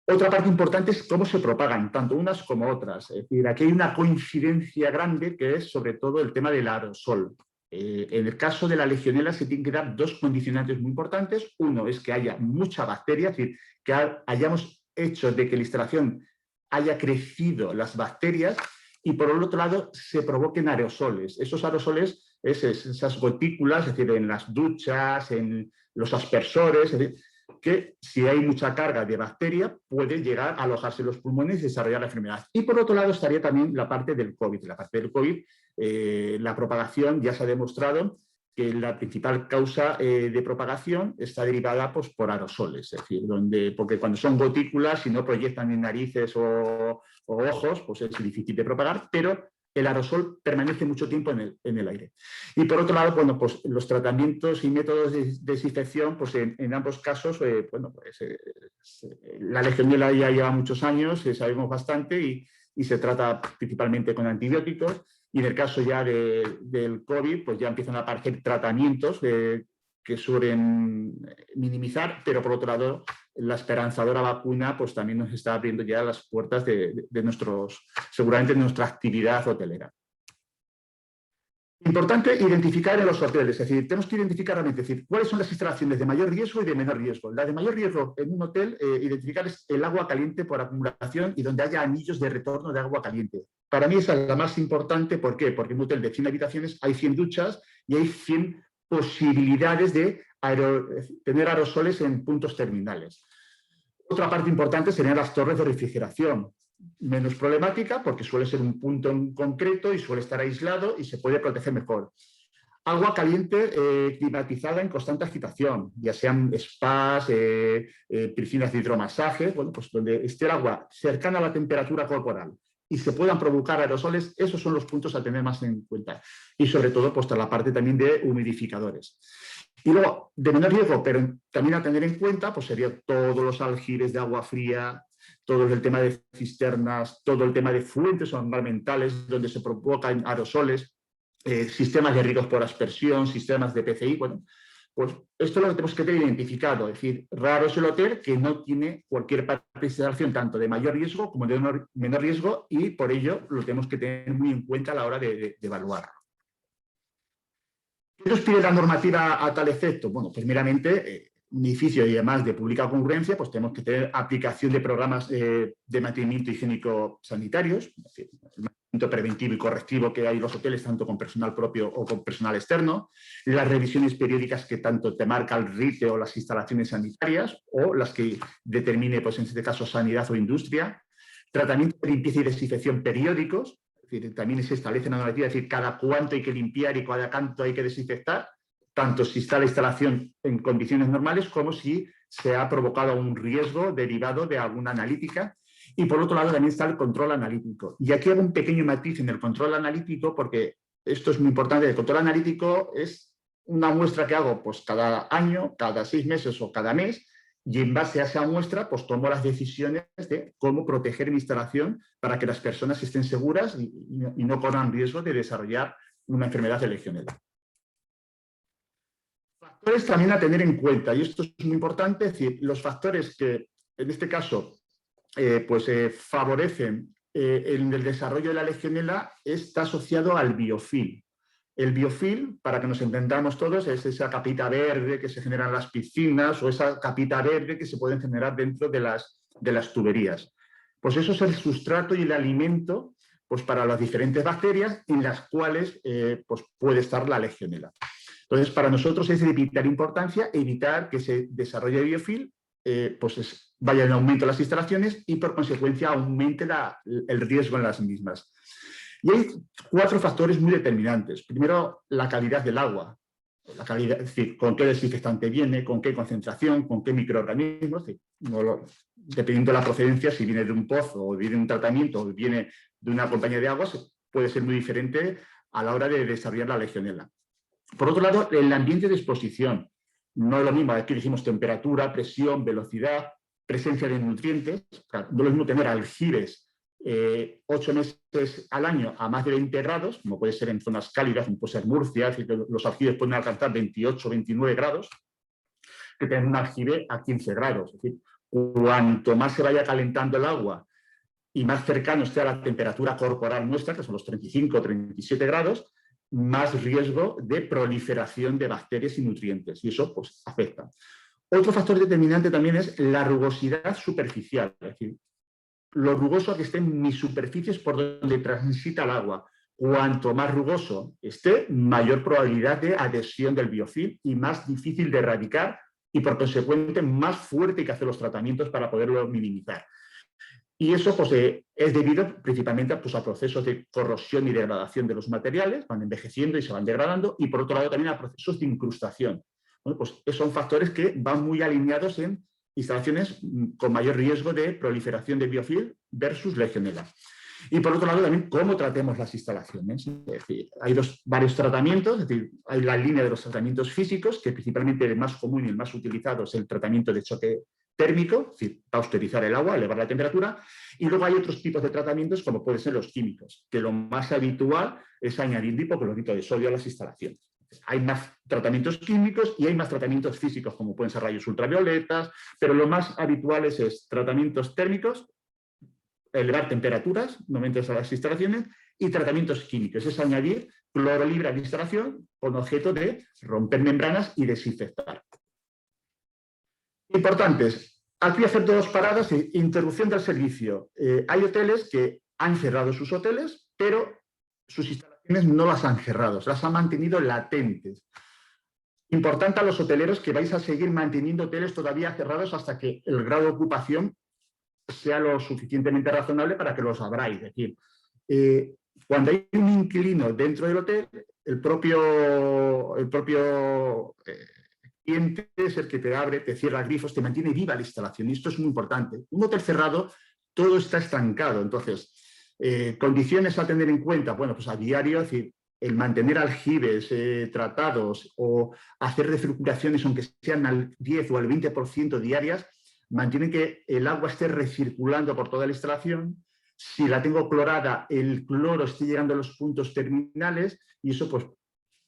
[SPEAKER 3] Otra parte importante es cómo se propagan, tanto unas como otras. Es decir, aquí hay una coincidencia grande que es sobre todo el tema del aerosol. En el caso de la legionela se tienen que dar dos condicionantes muy importantes. Uno es que haya mucha bacteria, es decir, que hayamos hecho de que la instalación haya crecido las bacterias y por el otro lado se provoquen aerosoles. Esos aerosoles, esas gotículas, es decir, en las duchas, en los aspersores, es decir, que si hay mucha carga de bacteria puede llegar a alojarse en los pulmones y desarrollar la enfermedad. Y por otro lado estaría también la parte del COVID. La parte del COVID, la propagación ya se ha demostrado que la principal causa de propagación está derivada pues, por aerosoles, es decir, porque cuando son gotículas y no proyectan en narices o ojos, pues es difícil de propagar, pero el aerosol permanece mucho tiempo en el aire. Y por otro lado, bueno, pues los tratamientos y métodos de desinfección, pues en ambos casos, la legionela ya lleva muchos años, sabemos bastante y se trata principalmente con antibióticos. Y en el caso ya del COVID, pues ya empiezan a aparecer tratamientos que suelen minimizar, pero por otro lado, la esperanzadora vacuna pues también nos está abriendo ya las puertas seguramente de nuestra actividad hotelera. Importante identificar en los hoteles, es decir, tenemos que identificar realmente, es decir, cuáles son las instalaciones de mayor riesgo y de menor riesgo. La de mayor riesgo en un hotel, identificar es el agua caliente por acumulación y donde haya anillos de retorno de agua caliente. Para mí esa es la más importante, ¿por qué? Porque en un hotel de 100 habitaciones hay 100 duchas y hay 100 posibilidades de tener aerosoles en puntos terminales. Otra parte importante serían las torres de refrigeración. Menos problemática porque suele ser un punto en concreto y suele estar aislado y se puede proteger mejor. Agua caliente climatizada en constante agitación, ya sean spas, piscinas de hidromasaje, bueno, pues donde esté el agua cercana a la temperatura corporal y se puedan provocar aerosoles, esos son los puntos a tener más en cuenta. Y sobre todo, pues la parte también de humidificadores. Y luego, de menor riesgo, pero también a tener en cuenta, pues serían todos los aljibes de agua fría, todo el tema de cisternas, todo el tema de fuentes ornamentales donde se provocan aerosoles, sistemas de riegos por aspersión, sistemas de PCI, bueno, pues esto es lo que tenemos que tener identificado, es decir, raro es el hotel que no tiene cualquier parte de instalación tanto de mayor riesgo como de menor riesgo y por ello lo tenemos que tener muy en cuenta a la hora de evaluarlo. ¿Qué nos pide la normativa a tal efecto? Bueno, pues meramente un edificio y además de pública concurrencia, pues tenemos que tener aplicación de programas de mantenimiento higiénico sanitarios, el mantenimiento preventivo y correctivo que hay en los hoteles, tanto con personal propio o con personal externo, las revisiones periódicas que tanto te marca el RITE o las instalaciones sanitarias, o las que determine, pues en este caso, sanidad o industria, tratamiento de limpieza y desinfección periódicos, es decir, también se establece una normativa, es decir, cada cuánto hay que limpiar y cada cuánto hay que desinfectar, tanto si está la instalación en condiciones normales como si se ha provocado un riesgo derivado de alguna analítica. Y por otro lado también está el control analítico. Y aquí hago un pequeño matiz en el control analítico porque esto es muy importante. El control analítico es una muestra que hago pues, cada año, cada 6 meses o cada mes y en base a esa muestra pues tomo las decisiones de cómo proteger mi instalación para que las personas estén seguras y no corran riesgo de desarrollar una enfermedad de legionela. Factores también a tener en cuenta, y esto es muy importante, es decir, los factores que en este caso favorecen en el desarrollo de la legionela está asociado al biofilm. El biofilm, para que nos entendamos todos, es esa capita verde que se genera en las piscinas o esa capita verde que se pueden generar dentro de las de las tuberías. Pues eso es el sustrato y el alimento pues para las diferentes bacterias en las cuales pues puede estar la legionela. Entonces, para nosotros es de vital importancia evitar que se desarrolle biofilm, vaya en aumento las instalaciones y por consecuencia aumente el riesgo en las mismas. Y hay 4 factores muy determinantes. Primero, la calidad del agua. La calidad, es decir, con qué desinfectante viene, con qué concentración, con qué microorganismos. Es decir, dependiendo de la procedencia, si viene de un pozo o viene de un tratamiento o viene de una compañía de aguas, puede ser muy diferente a la hora de desarrollar la legionela. Por otro lado, el ambiente de exposición. No es lo mismo, aquí decimos temperatura, presión, velocidad, presencia de nutrientes. No es lo mismo tener aljibes 8 meses al año a más de 20 grados, como puede ser en zonas cálidas, como puede ser Murcia, es decir, los aljibes pueden alcanzar 28 o 29 grados, que tener un aljibe a 15 grados. Es decir, cuanto más se vaya calentando el agua y más cercano esté a la temperatura corporal nuestra, que son los 35 o 37 grados, más riesgo de proliferación de bacterias y nutrientes, y eso pues afecta. Otro factor determinante también es la rugosidad superficial, es decir, lo rugoso que estén mis superficies por donde transita el agua. Cuanto más rugoso esté, mayor probabilidad de adhesión del biofilm y más difícil de erradicar y por consecuente más fuerte hay que hacer los tratamientos para poderlo minimizar. Y eso pues, es debido principalmente pues, a procesos de corrosión y degradación de los materiales, van envejeciendo y se van degradando, y por otro lado también a procesos de incrustación. Bueno, pues son factores que van muy alineados en instalaciones con mayor riesgo de proliferación de biofilm versus legionela. Y por otro lado también cómo tratemos las instalaciones. Es decir, hay varios tratamientos, es decir, hay la línea de los tratamientos físicos, que principalmente el más común y el más utilizado es el tratamiento de choque térmico, es decir, pausterizar el agua, elevar la temperatura, y luego hay otros tipos de tratamientos como pueden ser los químicos, que lo más habitual es añadir hipoclorito de sodio a las instalaciones. Hay más tratamientos químicos y hay más tratamientos físicos, como pueden ser rayos ultravioletas, pero lo más habitual es tratamientos térmicos, elevar temperaturas, momentos a las instalaciones, y tratamientos químicos, es añadir cloro libre a la instalación con objeto de romper membranas y desinfectar. Importantes. Aquí hacer 2 paradas. Interrupción del servicio. Hay hoteles que han cerrado sus hoteles, pero sus instalaciones no las han cerrado, las han mantenido latentes. Importante a los hoteleros que vais a seguir manteniendo hoteles todavía cerrados hasta que el grado de ocupación sea lo suficientemente razonable para que los abráis. Es decir, cuando hay un inquilino dentro del hotel, el propio cliente es el que te abre, te cierra grifos, te mantiene viva la instalación. Y esto es muy importante. Un hotel cerrado, todo está estancado. Entonces, condiciones a tener en cuenta, bueno, pues a diario, es decir, el mantener aljibes tratados o hacer recirculaciones, aunque sean al 10 o al 20% diarias, mantienen que el agua esté recirculando por toda la instalación. Si la tengo clorada, el cloro esté llegando a los puntos terminales y eso pues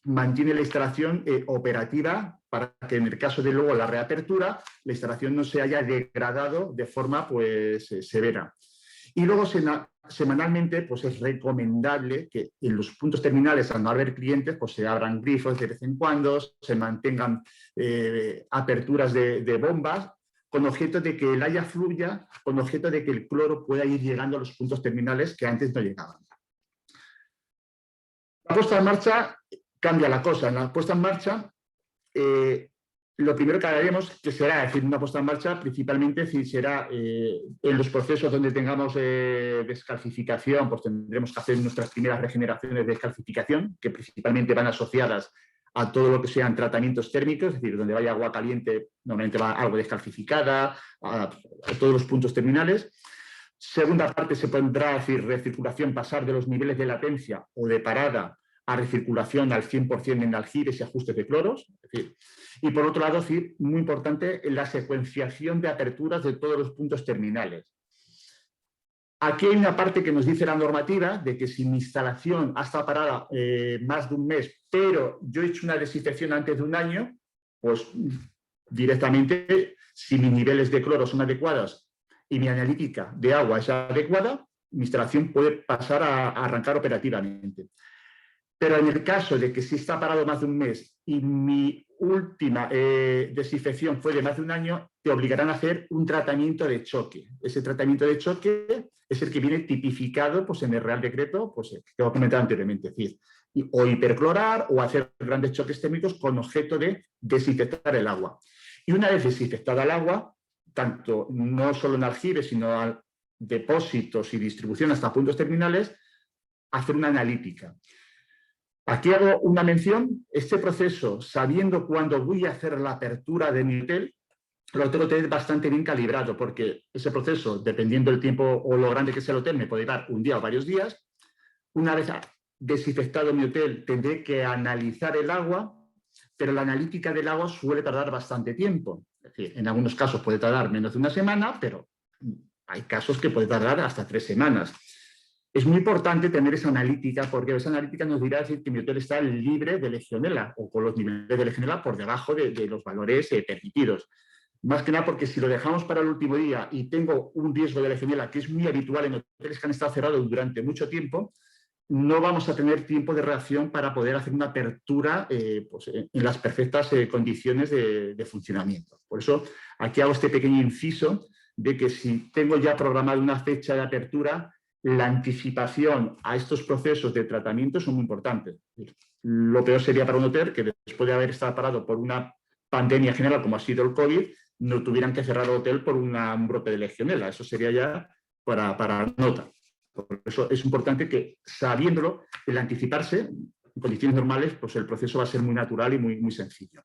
[SPEAKER 3] mantiene la instalación operativa para que en el caso de luego la reapertura, la instalación no se haya degradado de forma pues severa. Y luego semanalmente pues es recomendable que en los puntos terminales, al no haber clientes, pues se abran grifos de vez en cuando, se mantengan aperturas de bombas, con objeto de que el agua fluya, con objeto de que el cloro pueda ir llegando a los puntos terminales que antes no llegaban. La puesta en marcha cambia la cosa. En la puesta en marcha, lo primero que haremos, que será, es decir, una puesta en marcha, principalmente si será en los procesos donde tengamos descalcificación, pues tendremos que hacer nuestras primeras regeneraciones de descalcificación, que principalmente van asociadas a todo lo que sean tratamientos térmicos, es decir, donde vaya agua caliente, normalmente va algo descalcificada, a todos los puntos terminales. Segunda parte se pondrá, es decir, recirculación, pasar de los niveles de latencia o de parada a recirculación al 100% en aljibes y ajustes de cloros. Es decir, y por otro lado, es decir, muy importante, la secuenciación de aperturas de todos los puntos terminales. Aquí hay una parte que nos dice la normativa de que si mi instalación ha estado parada más de un mes, pero yo he hecho una desinfección antes de un año, pues directamente, si mis niveles de cloro son adecuados y mi analítica de agua es adecuada, mi instalación puede pasar a arrancar operativamente. Pero en el caso de que si está parado más de un mes y mi última desinfección fue de más de un año, te obligarán a hacer un tratamiento de choque. Ese tratamiento de choque es el que viene tipificado pues, en el Real Decreto pues, que os he comentado anteriormente. Es decir, o hiperclorar o hacer grandes choques térmicos con objeto de desinfectar el agua. Y una vez desinfectada el agua, tanto no solo en aljibes, sino a depósitos y distribución hasta puntos terminales, hacer una analítica. Aquí hago una mención, este proceso, sabiendo cuándo voy a hacer la apertura de mi hotel, lo tengo que tener bastante bien calibrado, porque ese proceso, dependiendo del tiempo o lo grande que sea el hotel, me puede llevar un día o varios días. Una vez desinfectado mi hotel, tendré que analizar el agua, pero la analítica del agua suele tardar bastante tiempo. Es decir, en algunos casos puede tardar menos de una semana, pero hay casos que puede tardar hasta 3 semanas. Es muy importante tener esa analítica, porque esa analítica nos dirá decir que mi hotel está libre de legionela o con los niveles de legionela por debajo de los valores permitidos. Más que nada porque si lo dejamos para el último día y tengo un riesgo de legionela que es muy habitual en hoteles que han estado cerrados durante mucho tiempo, no vamos a tener tiempo de reacción para poder hacer una apertura pues, en las perfectas condiciones de funcionamiento. Por eso aquí hago este pequeño inciso de que si tengo ya programada una fecha de apertura, la anticipación a estos procesos de tratamiento son muy importantes. Lo peor sería para un hotel que después de haber estado parado por una pandemia general como ha sido el COVID, no tuvieran que cerrar el hotel por un brote de legionela. Eso sería ya para nota. Por eso es importante que, sabiéndolo, el anticiparse, en condiciones normales, pues el proceso va a ser muy natural y muy sencillo.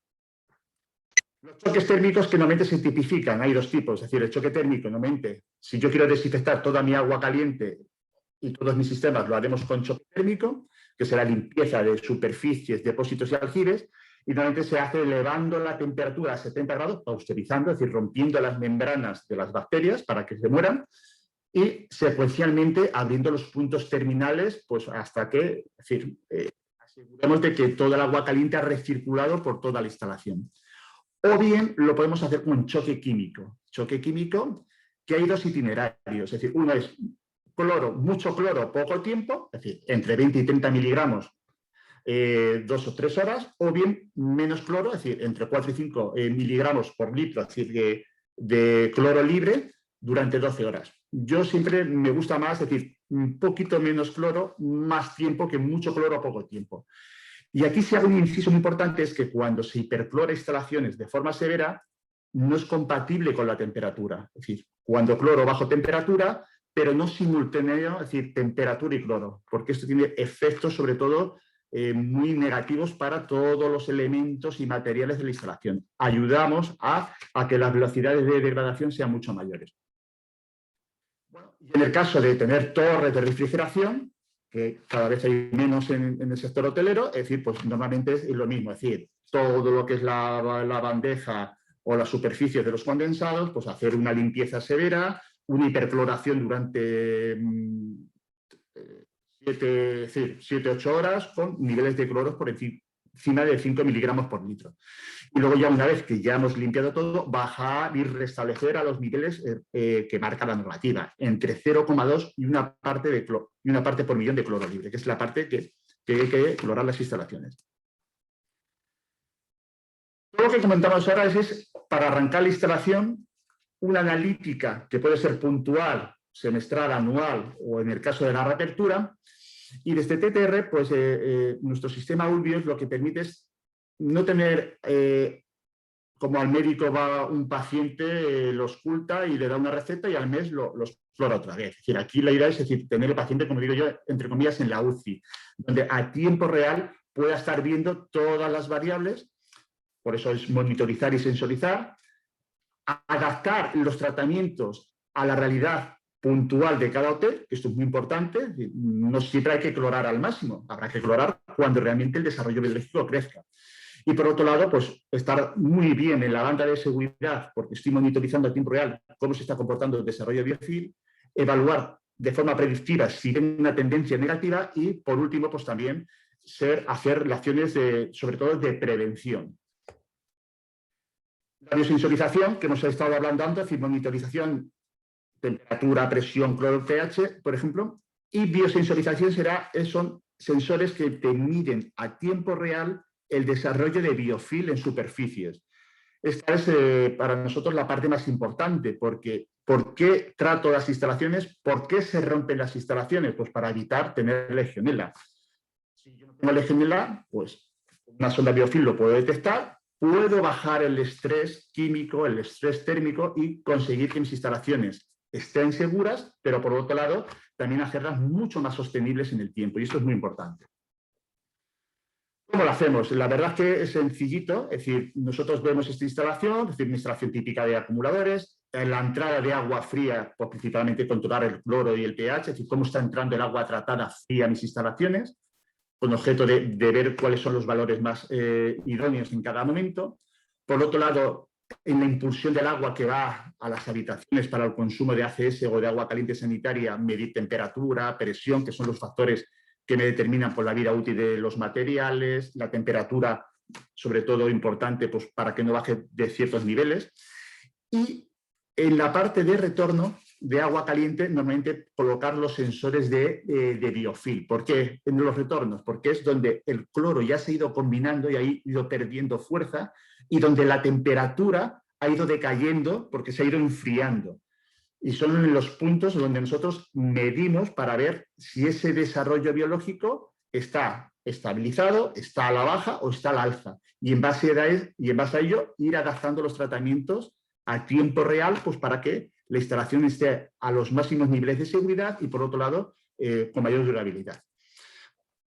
[SPEAKER 3] Los choques térmicos que normalmente se tipifican, hay 2 tipos, es decir, el choque térmico, normalmente, si yo quiero desinfectar toda mi agua caliente y todos mis sistemas, lo haremos con choque térmico, que será limpieza de superficies, depósitos y aljibes, y normalmente se hace elevando la temperatura a 70 grados, pasteurizando, es decir, rompiendo las membranas de las bacterias para que se mueran, y secuencialmente abriendo los puntos terminales pues hasta que, es decir, aseguremos de que toda el agua caliente ha recirculado por toda la instalación. O bien lo podemos hacer con choque químico. Choque químico, que hay 2 itinerarios, es decir, uno es cloro, mucho cloro, poco tiempo, es decir, entre 20 y 30 miligramos 2 o 3 horas, o bien menos cloro, es decir, entre 4 y 5 miligramos por litro, es decir, de cloro libre durante 12 horas. Yo siempre me gusta más, es decir, un poquito menos cloro, más tiempo que mucho cloro a poco tiempo. Y aquí si hago un inciso muy importante es que cuando se hiperclora instalaciones de forma severa, no es compatible con la temperatura. Es decir, cuando cloro bajo temperatura, pero no simultáneo, es decir, temperatura y cloro, porque esto tiene efectos sobre todo muy negativos para todos los elementos y materiales de la instalación. Ayudamos a que las velocidades de degradación sean mucho mayores. Bueno, y en el caso de tener torres de refrigeración, que cada vez hay menos en el sector hotelero, es decir, pues normalmente es lo mismo, es decir, todo lo que es la bandeja o las superficies de los condensados, pues hacer una limpieza severa, una hipercloración durante 7-8 horas con niveles de cloros por encima de 5 miligramos por litro. Y luego ya una vez que ya hemos limpiado todo, bajar y restablecer a los niveles que marca la normativa, entre 0,2 y una parte por millón de cloro libre, que es la parte que hay que clorar las instalaciones. Todo lo que comentamos ahora es para arrancar la instalación, una analítica que puede ser puntual, semestral, anual o en el caso de la reapertura. Y desde TTR, pues nuestro sistema Ulbios lo que permite es no tener, como al médico va un paciente, lo oculta y le da una receta y al mes los explora otra vez. Es decir, aquí la idea es decir, tener el paciente, como digo yo, entre comillas, en la UCI, donde a tiempo real pueda estar viendo todas las variables, por eso es monitorizar y sensorizar, adaptar los tratamientos a la realidad puntual de cada hotel, que esto es muy importante, no siempre hay que clorar al máximo, habrá que clorar cuando realmente el desarrollo biológico crezca. Y por otro lado, pues estar muy bien en la banda de seguridad, porque estoy monitorizando a tiempo real cómo se está comportando el desarrollo biofil, evaluar de forma predictiva si hay una tendencia negativa y, por último, pues también hacer acciones sobre todo de prevención. La biosensorización, que hemos estado hablando antes, es decir, monitorización, temperatura, presión, cloro, pH, por ejemplo, y biosensorización son sensores que te miden a tiempo real el desarrollo de biofilm en superficies. Esta es para nosotros la parte más importante, porque ¿por qué trato las instalaciones? ¿Por qué se rompen las instalaciones? Pues para evitar tener legionela. Si yo no tengo legionela, pues una sonda biofilm lo puedo detectar, puedo bajar el estrés químico, el estrés térmico y conseguir que mis instalaciones estén seguras, pero por otro lado también hacerlas mucho más sostenibles en el tiempo, y esto es muy importante. ¿Cómo lo hacemos? La verdad es que es sencillito, es decir, nosotros vemos esta instalación, es decir, una instalación típica de acumuladores, la entrada de agua fría, pues principalmente controlar el cloro y el pH, es decir, cómo está entrando el agua tratada fría a mis instalaciones, con objeto de ver cuáles son los valores más idóneos en cada momento. Por otro lado, en la impulsión del agua que va a las habitaciones para el consumo de ACS o de agua caliente sanitaria, medir temperatura, presión, que son los factores que me determinan por la vida útil de los materiales, la temperatura, sobre todo importante, pues para que no baje de ciertos niveles. Y en la parte de retorno de agua caliente, normalmente colocar los sensores de biofilm. ¿Por qué en los retornos? Porque es donde el cloro ya se ha ido combinando y ha ido perdiendo fuerza y donde la temperatura ha ido decayendo porque se ha ido enfriando. Y son los puntos donde nosotros medimos para ver si ese desarrollo biológico está estabilizado, está a la baja o está a la alza. Y en base a ello, ir adaptando los tratamientos a tiempo real, pues para que la instalación esté a los máximos niveles de seguridad y, por otro lado, con mayor durabilidad.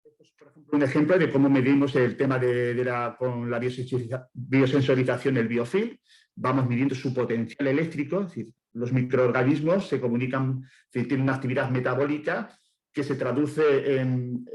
[SPEAKER 3] Esto es, por ejemplo, un ejemplo de cómo medimos el tema con la biosensorización del biofilm. Vamos midiendo su potencial eléctrico, es decir, los microorganismos se comunican, tienen una actividad metabólica que se traduce en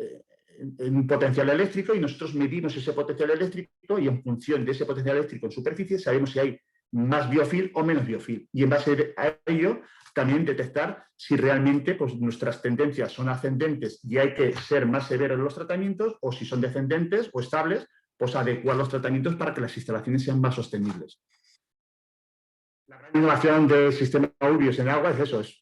[SPEAKER 3] un potencial eléctrico y nosotros medimos ese potencial eléctrico y en función de ese potencial eléctrico en superficie sabemos si hay más biofilm o menos biofilm. Y en base a ello también detectar si realmente pues, nuestras tendencias son ascendentes y hay que ser más severos en los tratamientos, o si son descendentes o estables, pues adecuar los tratamientos para que las instalaciones sean más sostenibles. La gran innovación del sistema UBIOS en agua es eso, es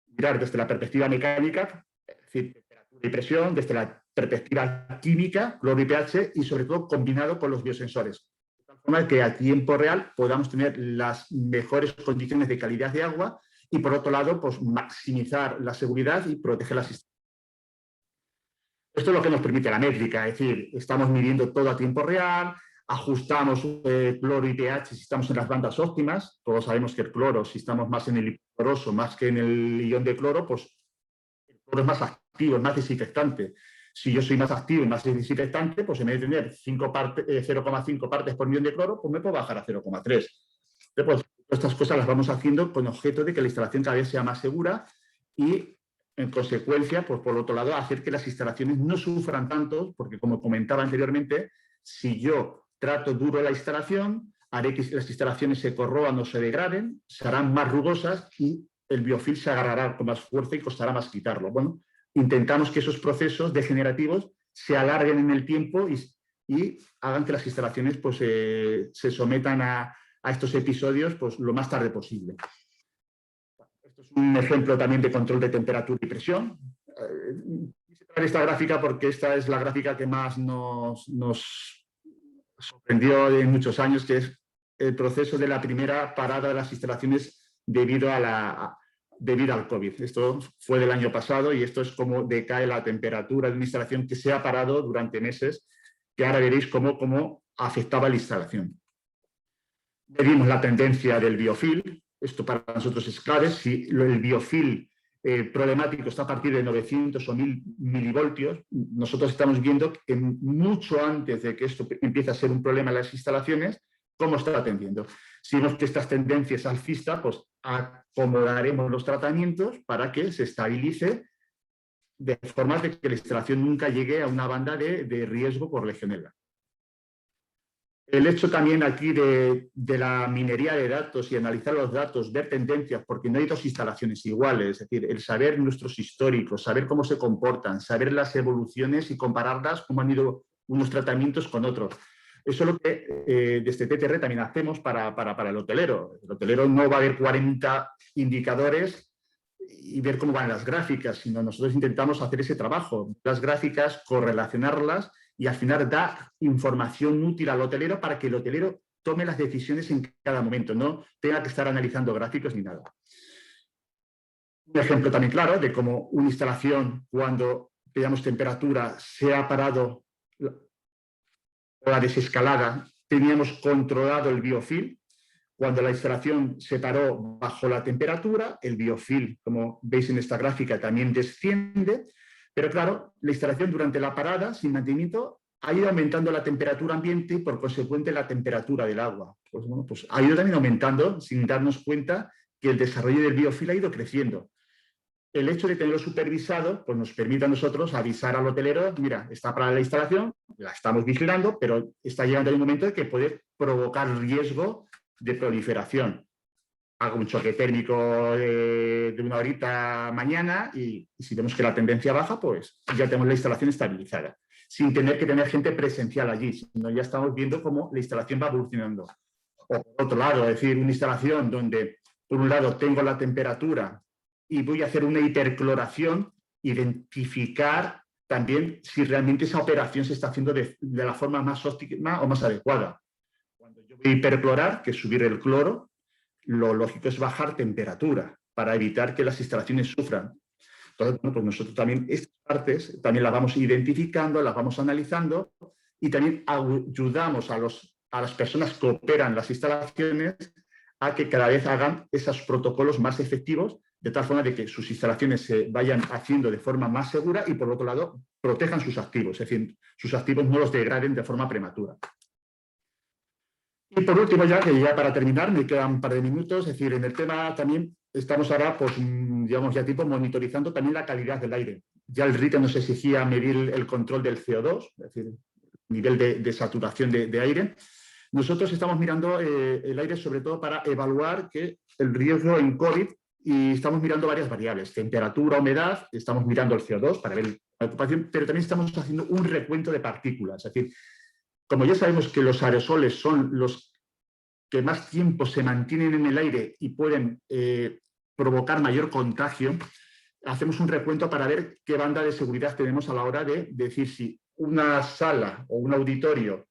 [SPEAKER 3] mirar desde la perspectiva mecánica, es decir, temperatura y presión, desde la perspectiva química, cloro y pH, y sobre todo combinado con los biosensores. De tal forma que a tiempo real podamos tener las mejores condiciones de calidad de agua y, por otro lado, pues maximizar la seguridad y proteger las instalaciones. Esto es lo que nos permite la métrica, es decir, estamos midiendo todo a tiempo real, ajustamos cloro y pH si estamos en las bandas óptimas. Todos sabemos que el cloro, si estamos más en el hipocloroso más que en el ion de cloro, pues el cloro es más activo, es más desinfectante. Si yo soy más activo y más desinfectante, pues en vez de tener 0,5 partes por millón de cloro, pues me puedo bajar a 0,3. Pues, estas cosas las vamos haciendo con objeto de que la instalación cada vez sea más segura y, en consecuencia, pues por otro lado, hacer que las instalaciones no sufran tanto, porque como comentaba anteriormente, si yo trato duro la instalación, haré que las instalaciones se corroan o se degraden, se harán más rugosas y el biofilm se agarrará con más fuerza y costará más quitarlo. Bueno, intentamos que esos procesos degenerativos se alarguen en el tiempo y hagan que las instalaciones pues, se sometan a estos episodios pues, lo más tarde posible. Esto es un ejemplo también de control de temperatura y presión. Quise traer esta gráfica porque esta es la gráfica que más nos sorprendió en muchos años, que es el proceso de la primera parada de las instalaciones debido al COVID. Esto fue del año pasado y esto es cómo decae la temperatura de una instalación que se ha parado durante meses, que ahora veréis cómo afectaba la instalación. Medimos la tendencia del biofilm. Esto para nosotros es clave. Si el biofilm problemático está a partir de 900 o 1000 milivoltios, nosotros estamos viendo que mucho antes de que esto empiece a ser un problema en las instalaciones, cómo está atendiendo. Si vemos que estas tendencias alcistas, pues acomodaremos los tratamientos para que se estabilice de forma de que la instalación nunca llegue a una banda de riesgo por legionela. El hecho también aquí de la minería de datos y analizar los datos, ver tendencias, porque no hay dos instalaciones iguales, es decir, el saber nuestros históricos, saber cómo se comportan, saber las evoluciones y compararlas, cómo han ido unos tratamientos con otros. Eso es lo que desde TTR también hacemos para el hotelero. El hotelero no va a ver 40 indicadores y ver cómo van las gráficas, sino nosotros intentamos hacer ese trabajo, las gráficas, correlacionarlas y al final da información útil al hotelero para que el hotelero tome las decisiones en cada momento, no tenga que estar analizando gráficos ni nada. Un ejemplo también claro de cómo una instalación, cuando veamos temperatura, se ha parado la desescalada, teníamos controlado el biofil. Cuando la instalación se paró bajo la temperatura, el biofil, como veis en esta gráfica, también desciende. Pero claro, la instalación durante la parada, sin mantenimiento, ha ido aumentando la temperatura ambiente y por consecuente la temperatura del agua. Pues bueno, pues ha ido también aumentando sin darnos cuenta que el desarrollo del biofil ha ido creciendo. El hecho de tenerlo supervisado pues nos permite a nosotros avisar al hotelero, mira, está parada la instalación, la estamos vigilando, pero está llegando el momento de que puede provocar riesgo de proliferación. Hago un choque térmico de una horita mañana y si vemos que la tendencia baja, pues ya tenemos la instalación estabilizada, sin tener que tener gente presencial allí, sino ya estamos viendo cómo la instalación va evolucionando. O por otro lado, es decir, una instalación donde, por un lado, tengo la temperatura y voy a hacer una hipercloración, identificar también si realmente esa operación se está haciendo de la forma más óptima o más adecuada. Cuando yo voy a hiperclorar, que es subir el cloro, lo lógico es bajar temperatura para evitar que las instalaciones sufran. Entonces, bueno, pues nosotros también estas partes también las vamos identificando, las vamos analizando y también ayudamos a las personas que operan las instalaciones a que cada vez hagan esos protocolos más efectivos, de tal forma de que sus instalaciones se vayan haciendo de forma más segura y, por otro lado, protejan sus activos, es decir, sus activos no los degraden de forma prematura. Y por último, ya para terminar, me quedan un par de minutos, es decir, en el tema también estamos ahora, pues, digamos, ya tipo monitorizando también la calidad del aire. Ya el RITE nos exigía medir el control del CO2, es decir, nivel de saturación de aire. Nosotros estamos mirando el aire sobre todo para evaluar el riesgo en COVID y estamos mirando varias variables, temperatura, humedad, estamos mirando el CO2 para ver la ocupación, pero también estamos haciendo un recuento de partículas, es decir, como ya sabemos que los aerosoles son los que más tiempo se mantienen en el aire y pueden provocar mayor contagio, hacemos un recuento para ver qué banda de seguridad tenemos a la hora de decir si una sala o un auditorio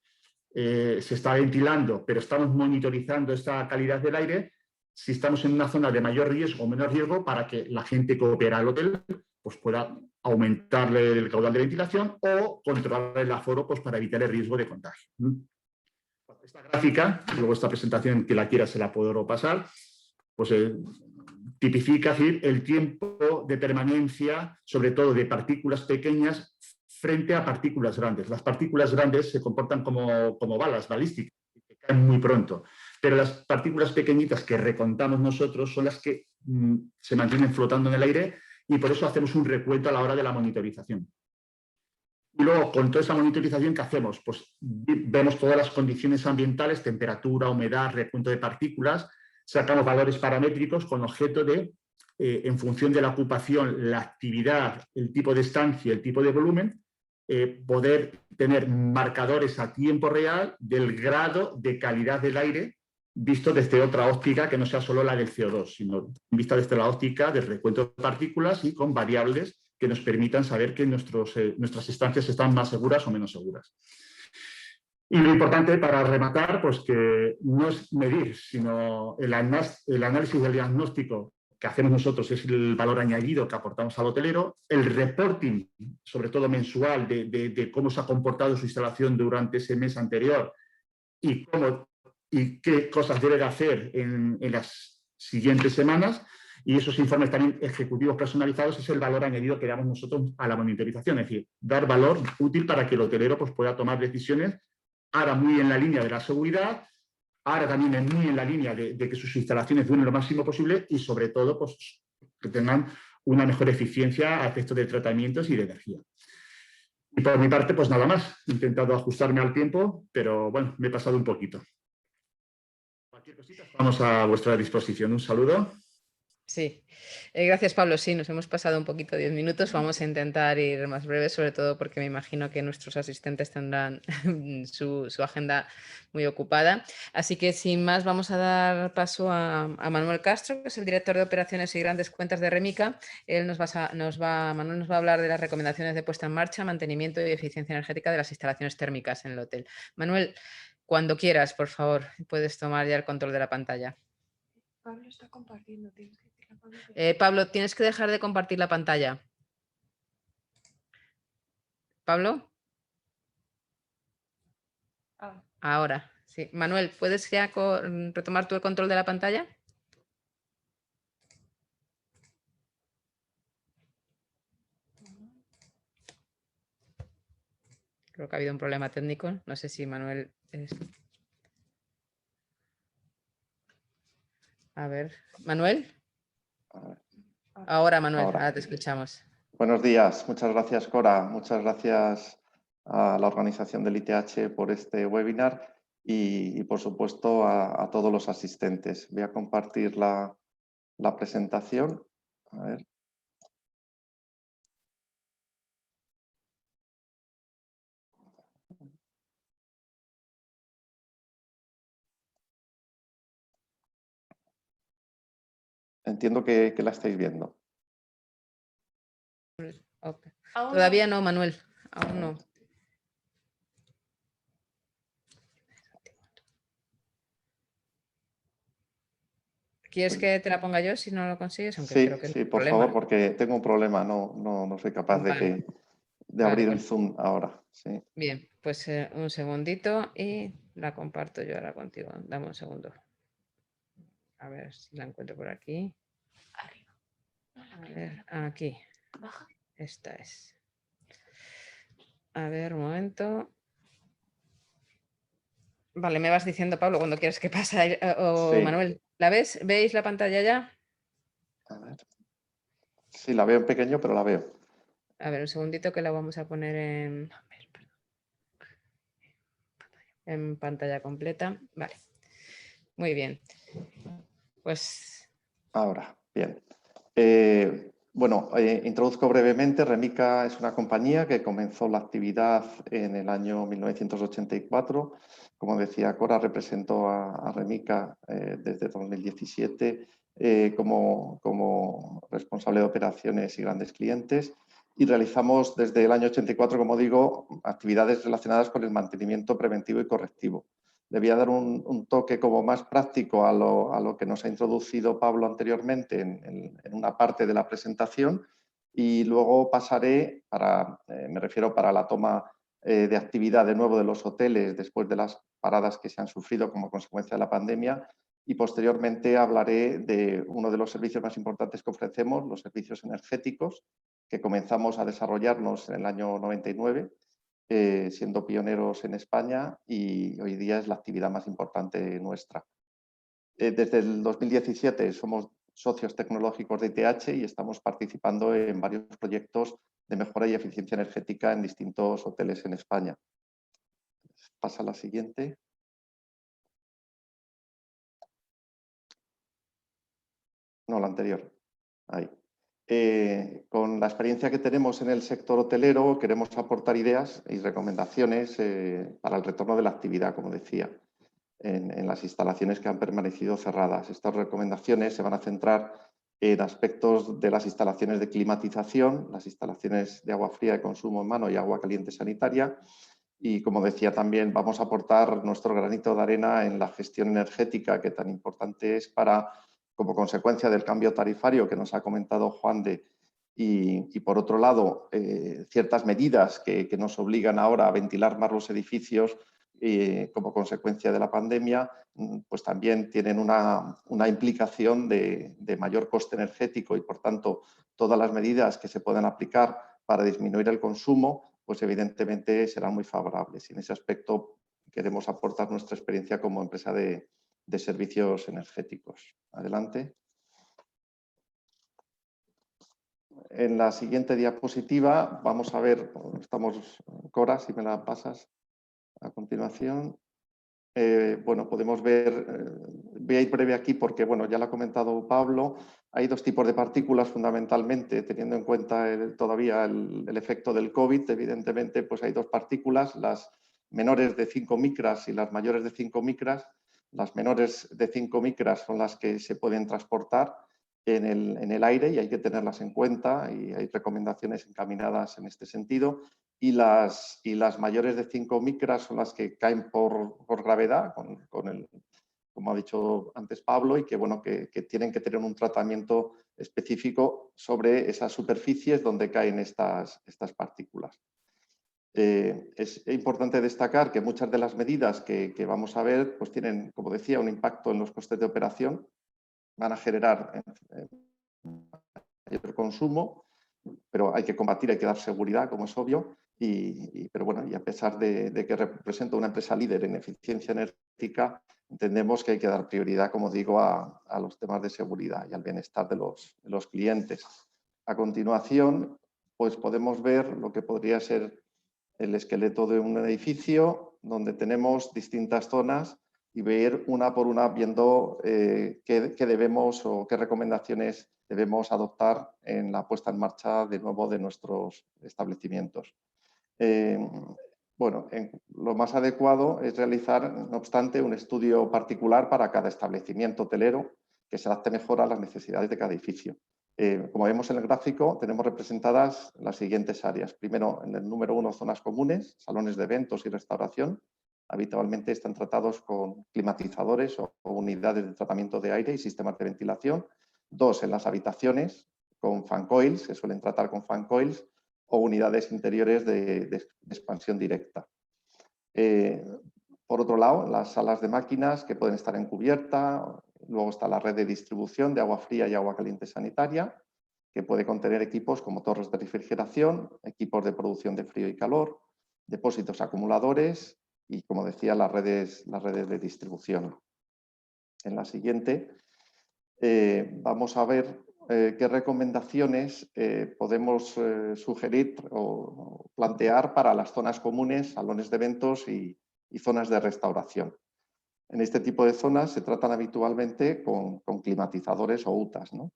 [SPEAKER 3] se está ventilando, pero estamos monitorizando esta calidad del aire, si estamos en una zona de mayor riesgo o menor riesgo para que la gente que opera el hotel pues pueda aumentarle el caudal de ventilación o controlar el aforo pues, para evitar el riesgo de contagio. Esta gráfica, luego esta presentación que la quiera se la puedo pasar, pues tipifica el tiempo de permanencia, sobre todo de partículas pequeñas frente a partículas grandes. Las partículas grandes se comportan como balas balísticas, que caen muy pronto, pero las partículas pequeñitas que recontamos nosotros son las que se mantienen flotando en el aire y por eso hacemos un recuento a la hora de la monitorización. Y luego, con toda esa monitorización, ¿qué hacemos? Pues vemos todas las condiciones ambientales, temperatura, humedad, recuento de partículas, sacamos valores paramétricos con objeto de, en función de la ocupación, la actividad, el tipo de estancia, el tipo de volumen, poder tener marcadores a tiempo real del grado de calidad del aire visto desde otra óptica que no sea solo la del CO2, sino vista desde la óptica del recuento de partículas y con variables que nos permitan saber que nuestras estancias están más seguras o menos seguras. Y lo importante para rematar, pues que no es medir, sino el análisis del diagnóstico que hacemos nosotros es el valor añadido que aportamos al hotelero, el reporting, sobre todo mensual, de cómo se ha comportado su instalación durante ese mes anterior y qué cosas debe de hacer en las siguientes semanas, y esos informes también ejecutivos personalizados es el valor añadido que damos nosotros a la monitorización, es decir, dar valor útil para que el hotelero pues, pueda tomar decisiones, ahora muy en la línea de la seguridad, ahora también muy en la línea de que sus instalaciones duren lo máximo posible y sobre todo pues, que tengan una mejor eficiencia a efectos de tratamientos y de energía. Y por mi parte, pues nada más, he intentado ajustarme al tiempo, pero bueno, me he pasado un poquito. Cualquier cosita, estamos a vuestra disposición. Un saludo.
[SPEAKER 1] Sí, gracias Pablo. Sí, nos hemos pasado un poquito 10 minutos. Vamos a intentar ir más breves, sobre todo porque me imagino que nuestros asistentes tendrán su agenda muy ocupada. Así que sin más vamos a dar paso a Manuel Castro, que es el director de operaciones y grandes cuentas de Remica. Él Manuel nos va a hablar de las recomendaciones de puesta en marcha, mantenimiento y eficiencia energética de las instalaciones térmicas en el hotel. Manuel, cuando quieras, por favor, puedes tomar ya el control de la pantalla.
[SPEAKER 4] Pablo está compartiendo, tienes que decirle a Pablo
[SPEAKER 1] Pablo, tienes que dejar de compartir la pantalla. ¿Pablo? Ahora, sí. Manuel, ¿puedes ya retomar tú el control de la pantalla? Creo que ha habido un problema técnico. No sé si Manuel... A ver, ¿Manuel? Ahora, Manuel, ahora te escuchamos.
[SPEAKER 5] Buenos días, muchas gracias Cora, muchas gracias a la organización del ITH por este webinar y por supuesto a todos los asistentes. Voy a compartir la presentación. A ver. Entiendo que la estáis viendo.
[SPEAKER 1] Okay. Todavía no, Manuel, aún no. ¿Quieres que te la ponga yo si no lo consigues? Aunque
[SPEAKER 5] Sí,
[SPEAKER 1] creo que
[SPEAKER 5] sí,
[SPEAKER 1] no hay
[SPEAKER 5] por
[SPEAKER 1] problema.
[SPEAKER 5] favor, porque tengo un problema, no soy capaz
[SPEAKER 1] Vale.
[SPEAKER 5] de abrir el Zoom ahora. Sí.
[SPEAKER 1] Bien, pues un segundito y la comparto yo ahora contigo. Dame un segundo. A ver si la encuentro por aquí.
[SPEAKER 4] arriba.
[SPEAKER 1] A ver, aquí.
[SPEAKER 4] Baja.
[SPEAKER 1] Esta es. A ver, un momento. Vale, me vas diciendo, Pablo, cuando quieras que pase. O
[SPEAKER 5] Sí.
[SPEAKER 1] Manuel, ¿la ves? ¿Veis la pantalla ya?
[SPEAKER 5] A ver. Sí, la veo en pequeño, pero la veo.
[SPEAKER 1] A ver, un segundito que la vamos a poner en pantalla completa. Vale. Muy bien. Pues...
[SPEAKER 5] Ahora, bien. Bueno, introduzco brevemente. Remica es una compañía que comenzó la actividad en el año 1984. Como decía Cora, representó a Remica desde 2017 como responsable de operaciones y grandes clientes. Y realizamos desde el año 84, como digo, actividades relacionadas con el mantenimiento preventivo y correctivo. Le voy a dar un toque como más práctico a lo que nos ha introducido Pablo anteriormente en una parte de la presentación y luego pasaré, me refiero para la toma de actividad de nuevo de los hoteles después de las paradas que se han sufrido como consecuencia de la pandemia y posteriormente hablaré de uno de los servicios más importantes que ofrecemos, los servicios energéticos, que comenzamos a desarrollarnos en el año 99. Siendo pioneros en España y hoy día es la actividad más importante nuestra. Desde el 2017 somos socios tecnológicos de ITH y estamos participando en varios proyectos de mejora y eficiencia energética en distintos hoteles en España. Pasa a la siguiente. No, la anterior. Ahí. Con la experiencia que tenemos en el sector hotelero, queremos aportar ideas y recomendaciones para el retorno de la actividad, como decía, en las instalaciones que han permanecido cerradas. Estas recomendaciones se van a centrar en aspectos de las instalaciones de climatización, las instalaciones de agua fría de consumo en mano y agua caliente sanitaria. Y, como decía, también vamos a aportar nuestro granito de arena en la gestión energética, que tan importante es como consecuencia del cambio tarifario que nos ha comentado Juan y por otro lado, ciertas medidas que nos obligan ahora a ventilar más los edificios como consecuencia de la pandemia, pues también tienen una implicación de mayor coste energético y, por tanto, todas las medidas que se puedan aplicar para disminuir el consumo, pues evidentemente serán muy favorables. Y en ese aspecto queremos aportar nuestra experiencia como empresa de servicios energéticos. Adelante. En la siguiente diapositiva vamos a ver, Cora, si me la pasas a continuación. Bueno, podemos ver voy a ir breve aquí porque, bueno, ya lo ha comentado Pablo. Hay dos tipos de partículas fundamentalmente, teniendo en cuenta todavía el efecto del COVID. Evidentemente, pues hay dos partículas, las menores de 5 micras y las mayores de 5 micras. Las menores de 5 micras son las que se pueden transportar en el aire y hay que tenerlas en cuenta y hay recomendaciones encaminadas en este sentido. Y las mayores de 5 micras son las que caen por gravedad, como ha dicho antes Pablo, y que, bueno, que tienen que tener un tratamiento específico sobre esas superficies donde caen estas partículas. Es importante destacar que muchas de las medidas que vamos a ver pues tienen, como decía, un impacto en los costes de operación, van a generar mayor consumo, pero hay que combatir, hay que dar seguridad, como es obvio, pero bueno, y a pesar de que representa una empresa líder en eficiencia energética, entendemos que hay que dar prioridad, como digo, a los temas de seguridad y al bienestar de los clientes. A continuación, pues podemos ver lo que podría ser el esqueleto de un edificio, donde tenemos distintas zonas y ver una por una viendo qué debemos o qué recomendaciones debemos adoptar en la puesta en marcha de nuevo de nuestros establecimientos. Bueno, lo más adecuado es realizar, no obstante, un estudio particular para cada establecimiento hotelero que se adapte mejor a las necesidades de cada edificio. Como vemos en el gráfico, tenemos representadas las siguientes áreas. Primero, en el número 1, zonas comunes, salones de eventos y restauración. Habitualmente están tratados con climatizadores o unidades de tratamiento de aire y sistemas de ventilación. 2, en las habitaciones, con fan coils, se suelen tratar con fan coils, o unidades interiores de expansión directa. Por otro lado, las salas de máquinas que pueden estar en cubierta. Luego está la red de distribución de agua fría y agua caliente sanitaria, que puede contener equipos como torres de refrigeración, equipos de producción de frío y calor, depósitos acumuladores y, como decía, las redes de distribución. En la siguiente vamos a ver qué recomendaciones podemos sugerir o plantear para las zonas comunes, salones de eventos y zonas de restauración. En este tipo de zonas se tratan habitualmente con climatizadores o UTAs, ¿no?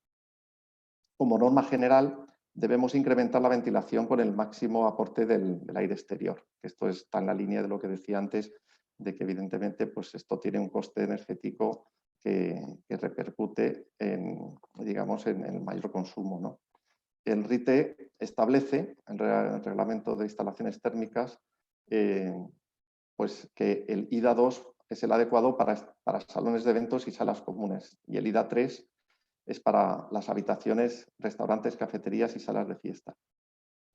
[SPEAKER 5] Como norma general, debemos incrementar la ventilación con el máximo aporte del aire exterior. Esto está en la línea de lo que decía antes, de que evidentemente pues esto tiene un coste energético que repercute en, digamos, en el mayor consumo, ¿no? El RITE establece, el Reglamento de Instalaciones Térmicas, pues que el IDA 2 es el adecuado para salones de eventos y salas comunes, y el IDA 3 es para las habitaciones, restaurantes, cafeterías y salas de fiesta.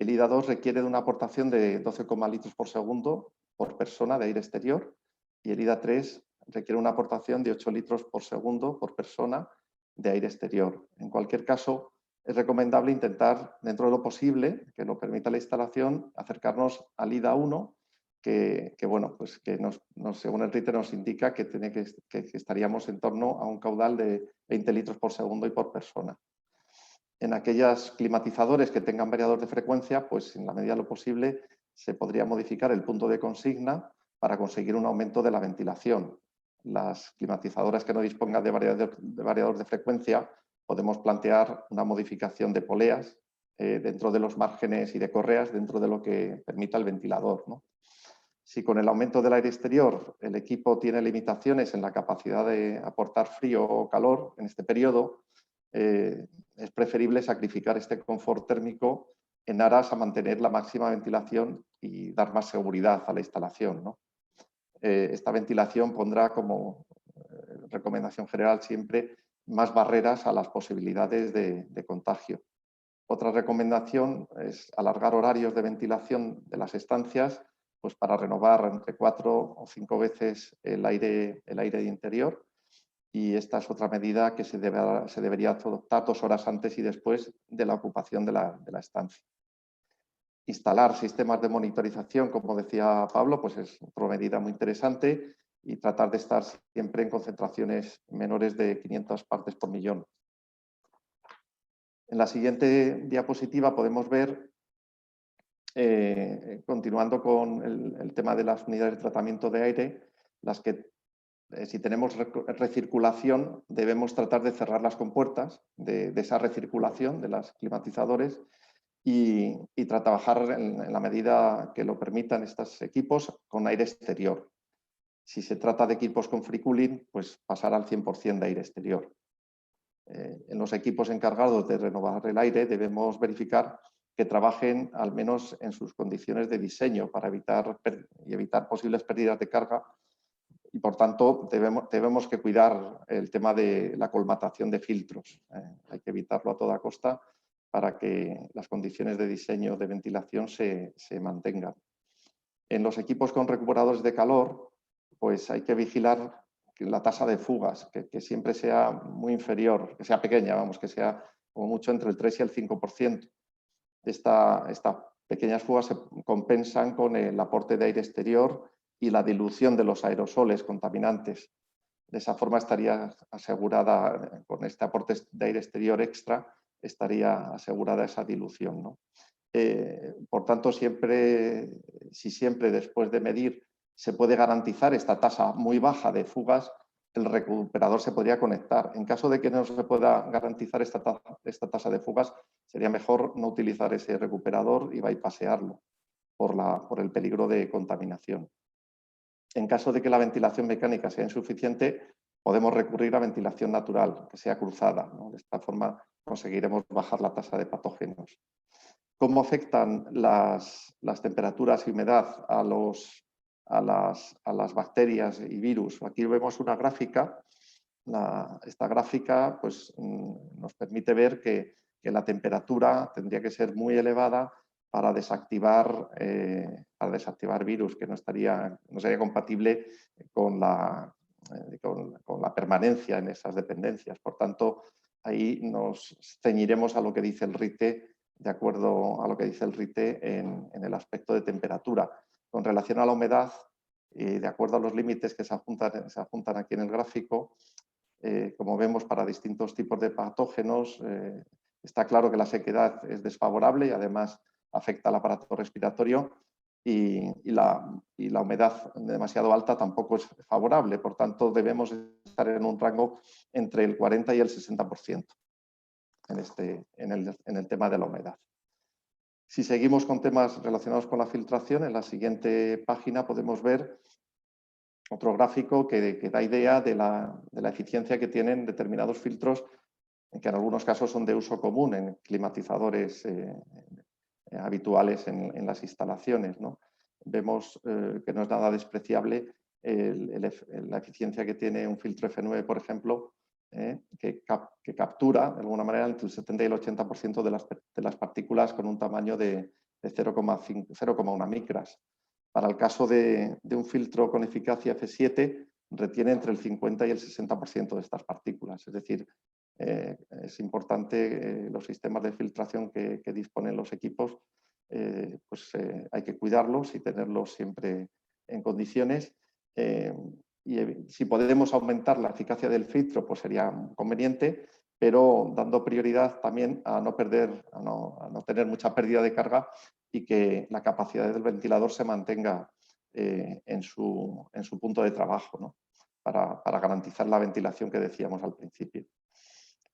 [SPEAKER 5] El IDA 2 requiere de una aportación de 12, litros por segundo por persona de aire exterior, y el IDA 3 requiere una aportación de 8 litros por segundo por persona de aire exterior. En cualquier caso, es recomendable intentar, dentro de lo posible, que lo permita la instalación, acercarnos al IDA 1, que bueno, pues que según el RITE nos indica que estaríamos en torno a un caudal de 20 litros por segundo y por persona. En aquellos climatizadores que tengan variador de frecuencia, pues en la medida de lo posible se podría modificar el punto de consigna para conseguir un aumento de la ventilación. Las climatizadoras que no dispongan de variador de frecuencia, podemos plantear una modificación de poleas dentro de los márgenes y de correas dentro de lo que permita el ventilador, ¿no? Si con el aumento del aire exterior el equipo tiene limitaciones en la capacidad de aportar frío o calor en este periodo, es preferible sacrificar este confort térmico en aras a mantener la máxima ventilación y dar más seguridad a la instalación, ¿no? Esta ventilación pondrá como recomendación general siempre más barreras a las posibilidades de contagio. Otra recomendación es alargar horarios de ventilación de las estancias, pues para renovar entre 4 o 5 veces el aire interior, y esta es otra medida que se debería adoptar 2 horas antes y después de la ocupación de la estancia. Instalar sistemas de monitorización, como decía Pablo, pues es otra medida muy interesante, y tratar de estar siempre en concentraciones menores de 500 partes por millón. En la siguiente diapositiva podemos ver, continuando con el tema de las unidades de tratamiento de aire, las que si tenemos recirculación, debemos tratar de cerrar las compuertas de esa recirculación de los climatizadores y trabajar en la medida que lo permitan estos equipos con aire exterior. Si se trata de equipos con free cooling, pues pasar al 100% de aire exterior. En los equipos encargados de renovar el aire debemos verificar que trabajen al menos en sus condiciones de diseño para evitar posibles pérdidas de carga y, por tanto, debemos que cuidar el tema de la colmatación de filtros. Hay que evitarlo a toda costa para que las condiciones de diseño de ventilación se mantengan. En los equipos con recuperadores de calor, pues hay que vigilar la tasa de fugas, que siempre sea muy inferior, que sea pequeña, vamos, que sea como mucho entre el 3 y el 5%. Estas pequeñas fugas se compensan con el aporte de aire exterior y la dilución de los aerosoles contaminantes. De esa forma estaría asegurada, con este aporte de aire exterior extra, estaría asegurada esa dilución, ¿no? Por tanto, si siempre después de medir se puede garantizar esta tasa muy baja de fugas, el recuperador se podría conectar. En caso de que no se pueda garantizar esta tasa de fugas, sería mejor no utilizar ese recuperador y bypassearlo por el peligro de contaminación. En caso de que la ventilación mecánica sea insuficiente, podemos recurrir a ventilación natural, que sea cruzada, ¿no? De esta forma conseguiremos bajar la tasa de patógenos. ¿Cómo afectan las temperaturas y humedad a las bacterias y virus? Aquí vemos una gráfica. Esta gráfica pues, nos permite ver que la temperatura tendría que ser muy elevada para desactivar virus, que no sería compatible con la permanencia en esas dependencias. Por tanto, ahí nos ceñiremos a lo que dice el RITE, de acuerdo a lo que dice el RITE en el aspecto de temperatura. Con relación a la humedad, de acuerdo a los límites que se apuntan aquí en el gráfico, como vemos para distintos tipos de patógenos, está claro que la sequedad es desfavorable y además afecta al aparato respiratorio y la humedad demasiado alta tampoco es favorable. Por tanto, debemos estar en un rango entre el 40 y el 60% en el tema de la humedad. Si seguimos con temas relacionados con la filtración, en la siguiente página podemos ver otro gráfico que da idea de la eficiencia que tienen determinados filtros, que en algunos casos son de uso común en climatizadores habituales en las instalaciones, ¿no? Vemos que no es nada despreciable la eficiencia que tiene un filtro F9, por ejemplo, que captura de alguna manera entre el 70 y el 80% de las partículas con un tamaño de 0,1 micras. Para el caso de un filtro con eficacia F7, retiene entre el 50 y el 60% de estas partículas. Es decir, es importante los sistemas de filtración que disponen los equipos, hay que cuidarlos y tenerlos siempre en condiciones. Y si podemos aumentar la eficacia del filtro, pues sería conveniente, pero dando prioridad también a no tener mucha pérdida de carga y que la capacidad del ventilador se mantenga en su punto de trabajo, ¿no? Para garantizar la ventilación que decíamos al principio.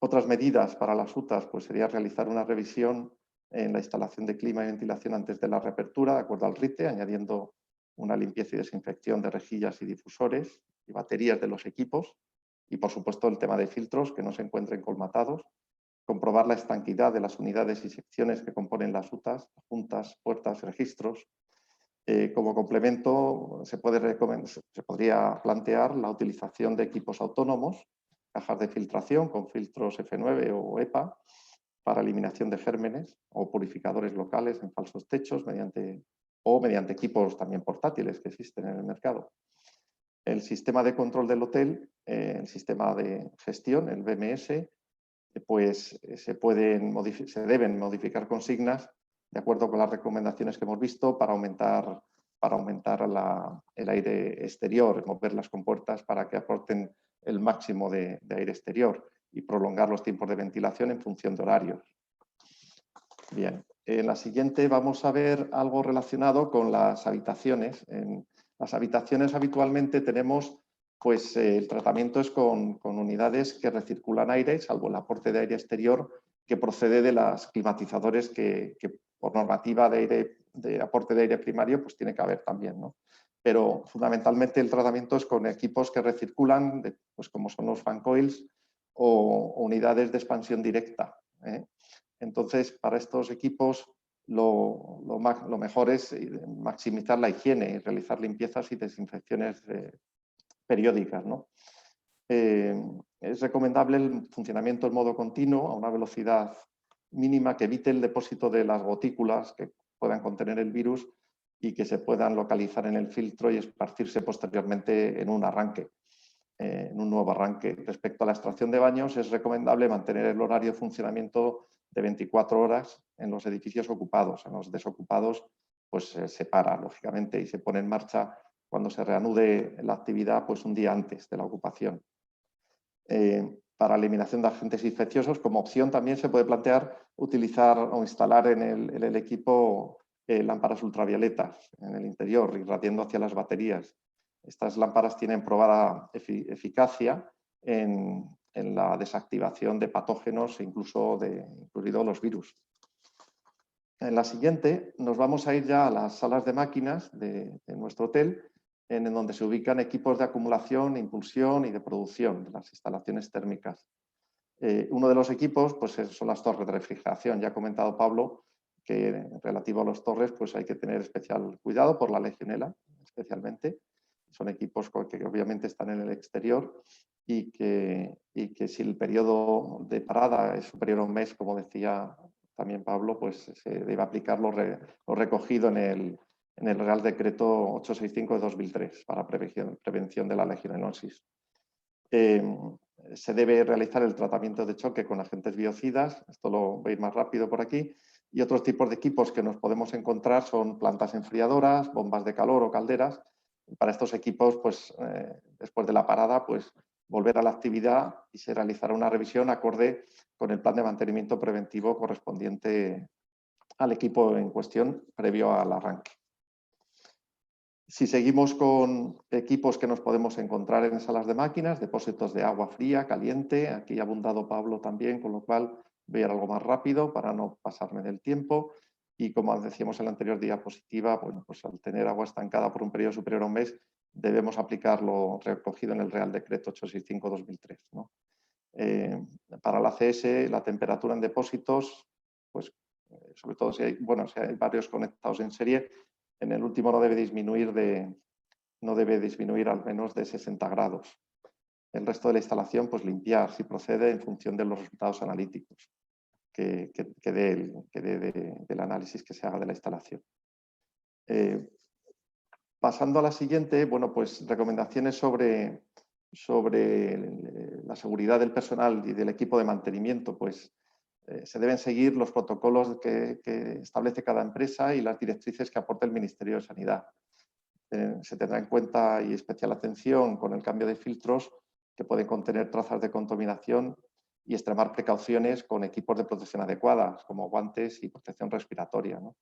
[SPEAKER 5] Otras medidas para las UTAs pues sería realizar una revisión en la instalación de clima y ventilación antes de la reapertura, de acuerdo al RITE, añadiendo una limpieza y desinfección de rejillas y difusores y baterías de los equipos y, por supuesto, el tema de filtros que no se encuentren colmatados, comprobar la estanquidad de las unidades y secciones que componen las UTAs, juntas, puertas, registros. Como complemento, se podría plantear la utilización de equipos autónomos, cajas de filtración con filtros F9 o EPA para eliminación de gérmenes o purificadores locales en falsos techos mediante equipos también portátiles que existen en el mercado. El sistema de control del hotel, el sistema de gestión, el BMS, pues se deben modificar consignas de acuerdo con las recomendaciones que hemos visto para aumentar el aire exterior, mover las compuertas para que aporten el máximo de aire exterior y prolongar los tiempos de ventilación en función de horarios. Bien, en la siguiente vamos a ver algo relacionado con las habitaciones. En las habitaciones habitualmente tenemos pues el tratamiento es con unidades que recirculan aire, salvo el aporte de aire exterior que procede de los climatizadores que por normativa de aporte de aire primario pues tiene que haber también, ¿no? Pero fundamentalmente el tratamiento es con equipos que recirculan, pues como son los fan coils o unidades de expansión directa, ¿eh? Entonces, para estos equipos lo mejor es maximizar la higiene y realizar limpiezas y desinfecciones periódicas, ¿no? Es recomendable el funcionamiento en modo continuo a una velocidad mínima que evite el depósito de las gotículas que puedan contener el virus y que se puedan localizar en el filtro y esparcirse posteriormente en un arranque, en un nuevo arranque. Respecto a la extracción de baños, es recomendable mantener el horario de funcionamiento de 24 horas en los edificios ocupados. En los desocupados pues se para, lógicamente, y se pone en marcha cuando se reanude la actividad pues un día antes de la ocupación. Para eliminación de agentes infecciosos, como opción también se puede plantear utilizar o instalar en el equipo lámparas ultravioletas en el interior, irradiando hacia las baterías. Estas lámparas tienen probada eficacia en la desactivación de patógenos, incluidos los virus. En la siguiente nos vamos a ir ya a las salas de máquinas de nuestro hotel, en donde se ubican equipos de acumulación, impulsión y de producción de las instalaciones térmicas. Uno de los equipos pues, son las torres de refrigeración. Ya ha comentado Pablo que relativo a las torres pues, hay que tener especial cuidado por la legionela, especialmente. Son equipos que obviamente están en el exterior y que si el periodo de parada es superior a un mes, como decía también Pablo, pues se debe aplicar lo recogido en el Real Decreto 865 de 2003 para prevención de la legionelosis. Se debe realizar el tratamiento de choque con agentes biocidas, esto lo veis más rápido por aquí, y otros tipos de equipos que nos podemos encontrar son plantas enfriadoras, bombas de calor o calderas. Para estos equipos, pues, después de la parada, pues, volver a la actividad y se realizará una revisión acorde con el plan de mantenimiento preventivo correspondiente al equipo en cuestión previo al arranque. Si seguimos con equipos que nos podemos encontrar en salas de máquinas, depósitos de agua fría, caliente, aquí ha abundado Pablo también, con lo cual voy a ir algo más rápido para no pasarme del tiempo. Y como decíamos en la anterior diapositiva, bueno, pues al tener agua estancada por un periodo superior a un mes, debemos aplicar lo recogido en el Real Decreto 865-2003, ¿no? Para la CS, la temperatura en depósitos, pues sobre todo si hay varios conectados en serie, en el último no debe disminuir al menos de 60 grados. El resto de la instalación, pues limpiar si procede en función de los resultados analíticos que dé del análisis que se haga de la instalación. Pasando a la siguiente, bueno, pues recomendaciones sobre la seguridad del personal y del equipo de mantenimiento, pues se deben seguir los protocolos que establece cada empresa y las directrices que aporta el Ministerio de Sanidad. Se tendrá en cuenta y especial atención con el cambio de filtros que pueden contener trazas de contaminación y extremar precauciones con equipos de protección adecuadas, como guantes y protección respiratoria, ¿no?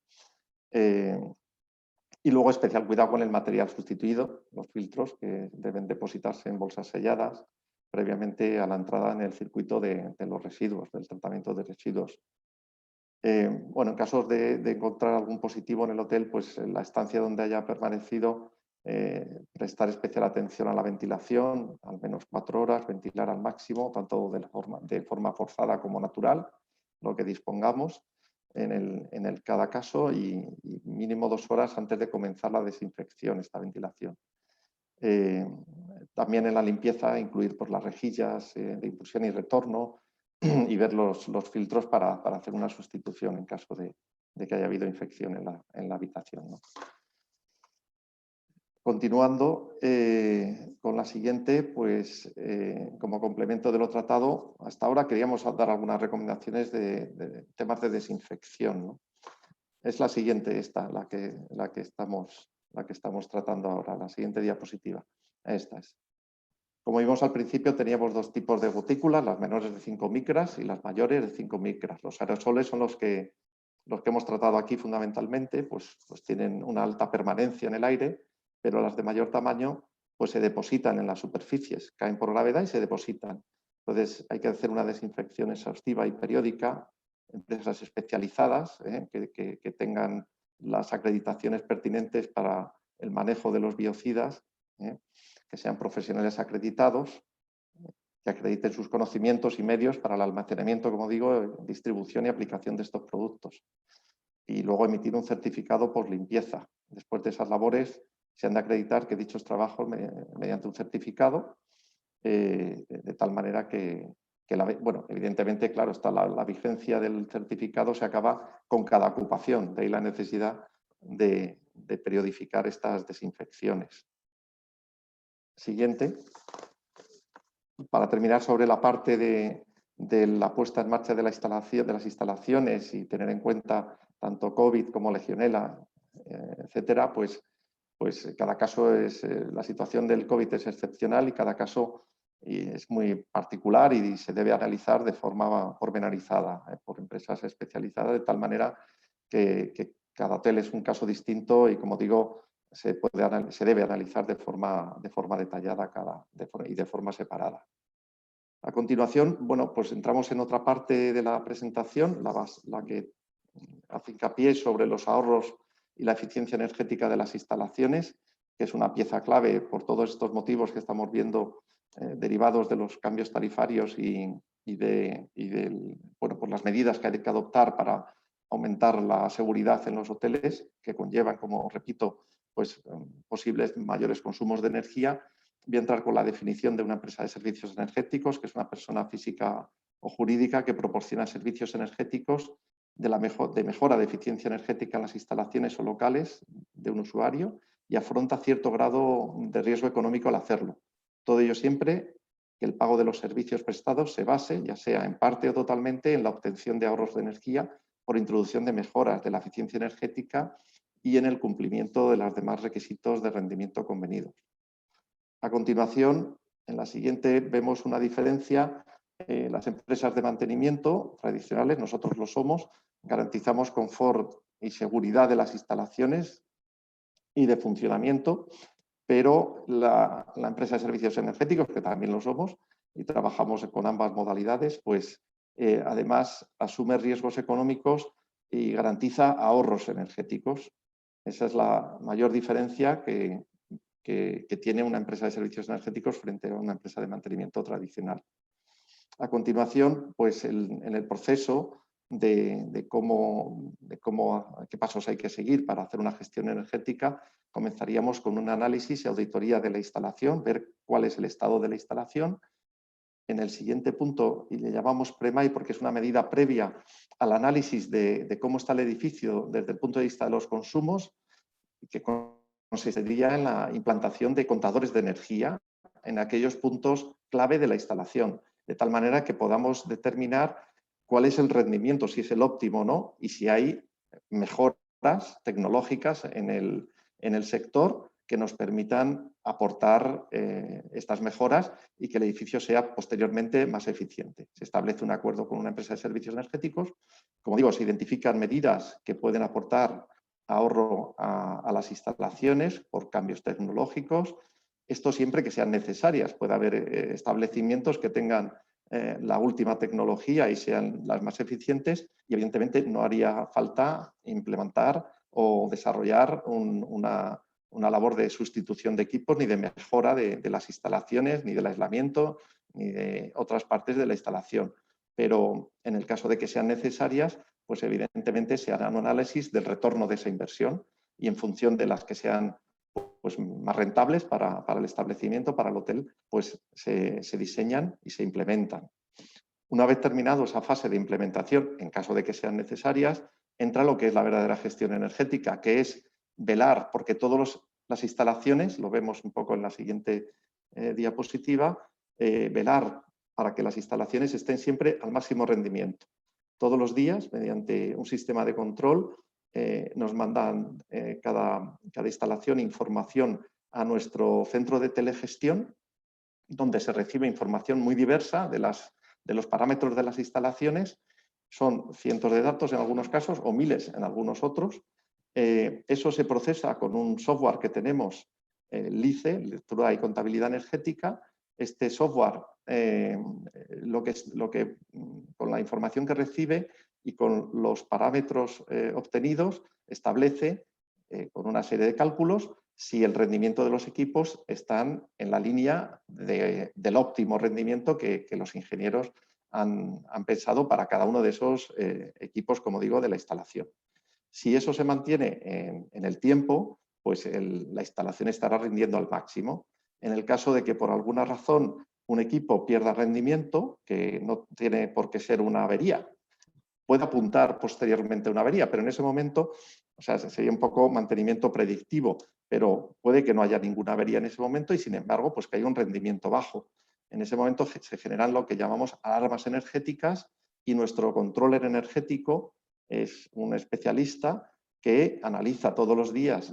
[SPEAKER 5] Y luego especial cuidado con el material sustituido, los filtros que deben depositarse en bolsas selladas previamente a la entrada en el circuito de los residuos, del tratamiento de residuos. Bueno, en casos de encontrar algún positivo en el hotel, pues en la estancia donde haya permanecido, prestar especial atención a la ventilación, al menos 4 horas, ventilar al máximo, tanto de forma forzada como natural, lo que dispongamos en cada caso, y mínimo 2 horas antes de comenzar la desinfección, esta ventilación. También en la limpieza incluir pues, las rejillas de impulsión y retorno y ver los filtros para hacer una sustitución en caso de que haya habido infección en la habitación, ¿no? Continuando con la siguiente, pues como complemento de lo tratado, hasta ahora queríamos dar algunas recomendaciones de temas de desinfección, ¿no? Es la siguiente esta, la que estamos tratando ahora, la siguiente diapositiva. Esta es. Como vimos al principio, teníamos 2 tipos de gotículas, las menores de 5 micras y las mayores de 5 micras. Los aerosoles son los que hemos tratado aquí fundamentalmente, pues tienen una alta permanencia en el aire, pero las de mayor tamaño pues se depositan en las superficies, caen por gravedad y se depositan. Entonces hay que hacer una desinfección exhaustiva y periódica, empresas especializadas que tengan las acreditaciones pertinentes para el manejo de los biocidas, que sean profesionales acreditados, que acrediten sus conocimientos y medios para el almacenamiento, como digo, distribución y aplicación de estos productos. Y luego emitir un certificado por limpieza. Después de esas labores se han de acreditar que dichos trabajos mediante un certificado, de tal manera que bueno, evidentemente, claro, está la vigencia del certificado se acaba con cada ocupación, de ahí la necesidad de periodificar estas desinfecciones. Siguiente. Para terminar sobre la parte de la puesta en marcha de las instalaciones y tener en cuenta tanto COVID como Legionela, etcétera, pues cada caso la situación del COVID es excepcional y cada caso es muy particular y se debe analizar de forma pormenorizada por empresas especializadas, de tal manera que cada hotel es un caso distinto y, como digo, se debe analizar de forma detallada y de forma separada. A continuación, bueno, pues entramos en otra parte de la presentación, la que hace hincapié sobre los ahorros y la eficiencia energética de las instalaciones, que es una pieza clave por todos estos motivos que estamos viendo derivados de los cambios tarifarios y por las medidas que hay que adoptar para aumentar la seguridad en los hoteles, que conllevan, como repito, pues posibles mayores consumos de energía. Voy a entrar con la definición de una empresa de servicios energéticos, que es una persona física o jurídica que proporciona servicios energéticos de mejora de eficiencia energética en las instalaciones o locales de un usuario y afronta cierto grado de riesgo económico al hacerlo. Todo ello siempre que el pago de los servicios prestados se base, ya sea en parte o totalmente, en la obtención de ahorros de energía por introducción de mejoras de la eficiencia energética y en el cumplimiento de los demás requisitos de rendimiento convenidos. A continuación, en la siguiente vemos una diferencia. Las empresas de mantenimiento tradicionales, nosotros lo somos, garantizamos confort y seguridad de las instalaciones y de funcionamiento, pero la empresa de servicios energéticos, que también lo somos y trabajamos con ambas modalidades, pues además asume riesgos económicos y garantiza ahorros energéticos. Esa es la mayor diferencia que tiene una empresa de servicios energéticos frente a una empresa de mantenimiento tradicional. A continuación, pues en el proceso de qué pasos hay que seguir para hacer una gestión energética, comenzaríamos con un análisis y auditoría de la instalación, ver cuál es el estado de la instalación. En el siguiente punto, y le llamamos PREMAI porque es una medida previa al análisis de cómo está el edificio desde el punto de vista de los consumos, que consistiría en la implantación de contadores de energía en aquellos puntos clave de la instalación, de tal manera que podamos determinar cuál es el rendimiento, si es el óptimo o no, y si hay mejoras tecnológicas en el sector que nos permitan aportar estas mejoras y que el edificio sea posteriormente más eficiente. Se establece un acuerdo con una empresa de servicios energéticos. Como digo, se identifican medidas que pueden aportar ahorro a las instalaciones por cambios tecnológicos. Esto siempre que sean necesarias. Puede haber establecimientos que tengan la última tecnología y sean las más eficientes y evidentemente no haría falta implementar o desarrollar una labor de sustitución de equipos ni de mejora de las instalaciones, ni del aislamiento, ni de otras partes de la instalación. Pero en el caso de que sean necesarias, pues evidentemente se hará un análisis del retorno de esa inversión y en función de las que sean pues, más rentables para el establecimiento, para el hotel, pues se diseñan y se implementan. Una vez terminado esa fase de implementación, en caso de que sean necesarias, entra lo que es la verdadera gestión energética, que es velar porque todas las instalaciones, lo vemos un poco en la siguiente diapositiva, velar para que las instalaciones estén siempre al máximo rendimiento. Todos los días, mediante un sistema de control, nos mandan cada instalación información a nuestro centro de telegestión, donde se recibe información muy diversa de los parámetros de las instalaciones. Son cientos de datos en algunos casos o miles en algunos otros. Eso se procesa con un software que tenemos el LICE, Lectura y Contabilidad Energética. Este software, con la información que recibe y con los parámetros obtenidos, establece con una serie de cálculos si el rendimiento de los equipos están en la línea del óptimo rendimiento que los ingenieros han pensado para cada uno de esos equipos, como digo, de la instalación. Si eso se mantiene en el tiempo, pues la instalación estará rindiendo al máximo. En el caso de que por alguna razón un equipo pierda rendimiento, que no tiene por qué ser una avería, puede apuntar posteriormente a una avería, pero en ese momento, o sea, sería un poco mantenimiento predictivo, pero puede que no haya ninguna avería en ese momento y, sin embargo, pues que haya un rendimiento bajo. En ese momento se generan lo que llamamos alarmas energéticas y nuestro controller energético es un especialista que analiza todos los días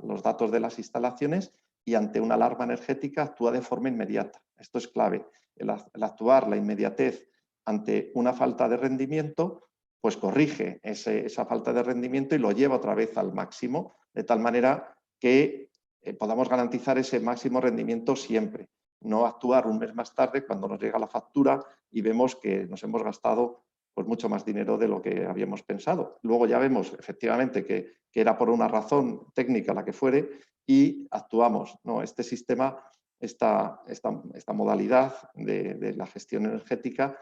[SPEAKER 5] los datos de las instalaciones y ante una alarma energética actúa de forma inmediata. Esto es clave. El actuar, la inmediatez ante una falta de rendimiento, pues corrige esa falta de rendimiento y lo lleva otra vez al máximo, de tal manera que podamos garantizar ese máximo rendimiento siempre. No actuar un mes más tarde cuando nos llega la factura y vemos que nos hemos gastado pues mucho más dinero de lo que habíamos pensado. Luego ya vemos efectivamente que era por una razón técnica la que fuere y actuamos. No, este sistema, esta modalidad de la gestión energética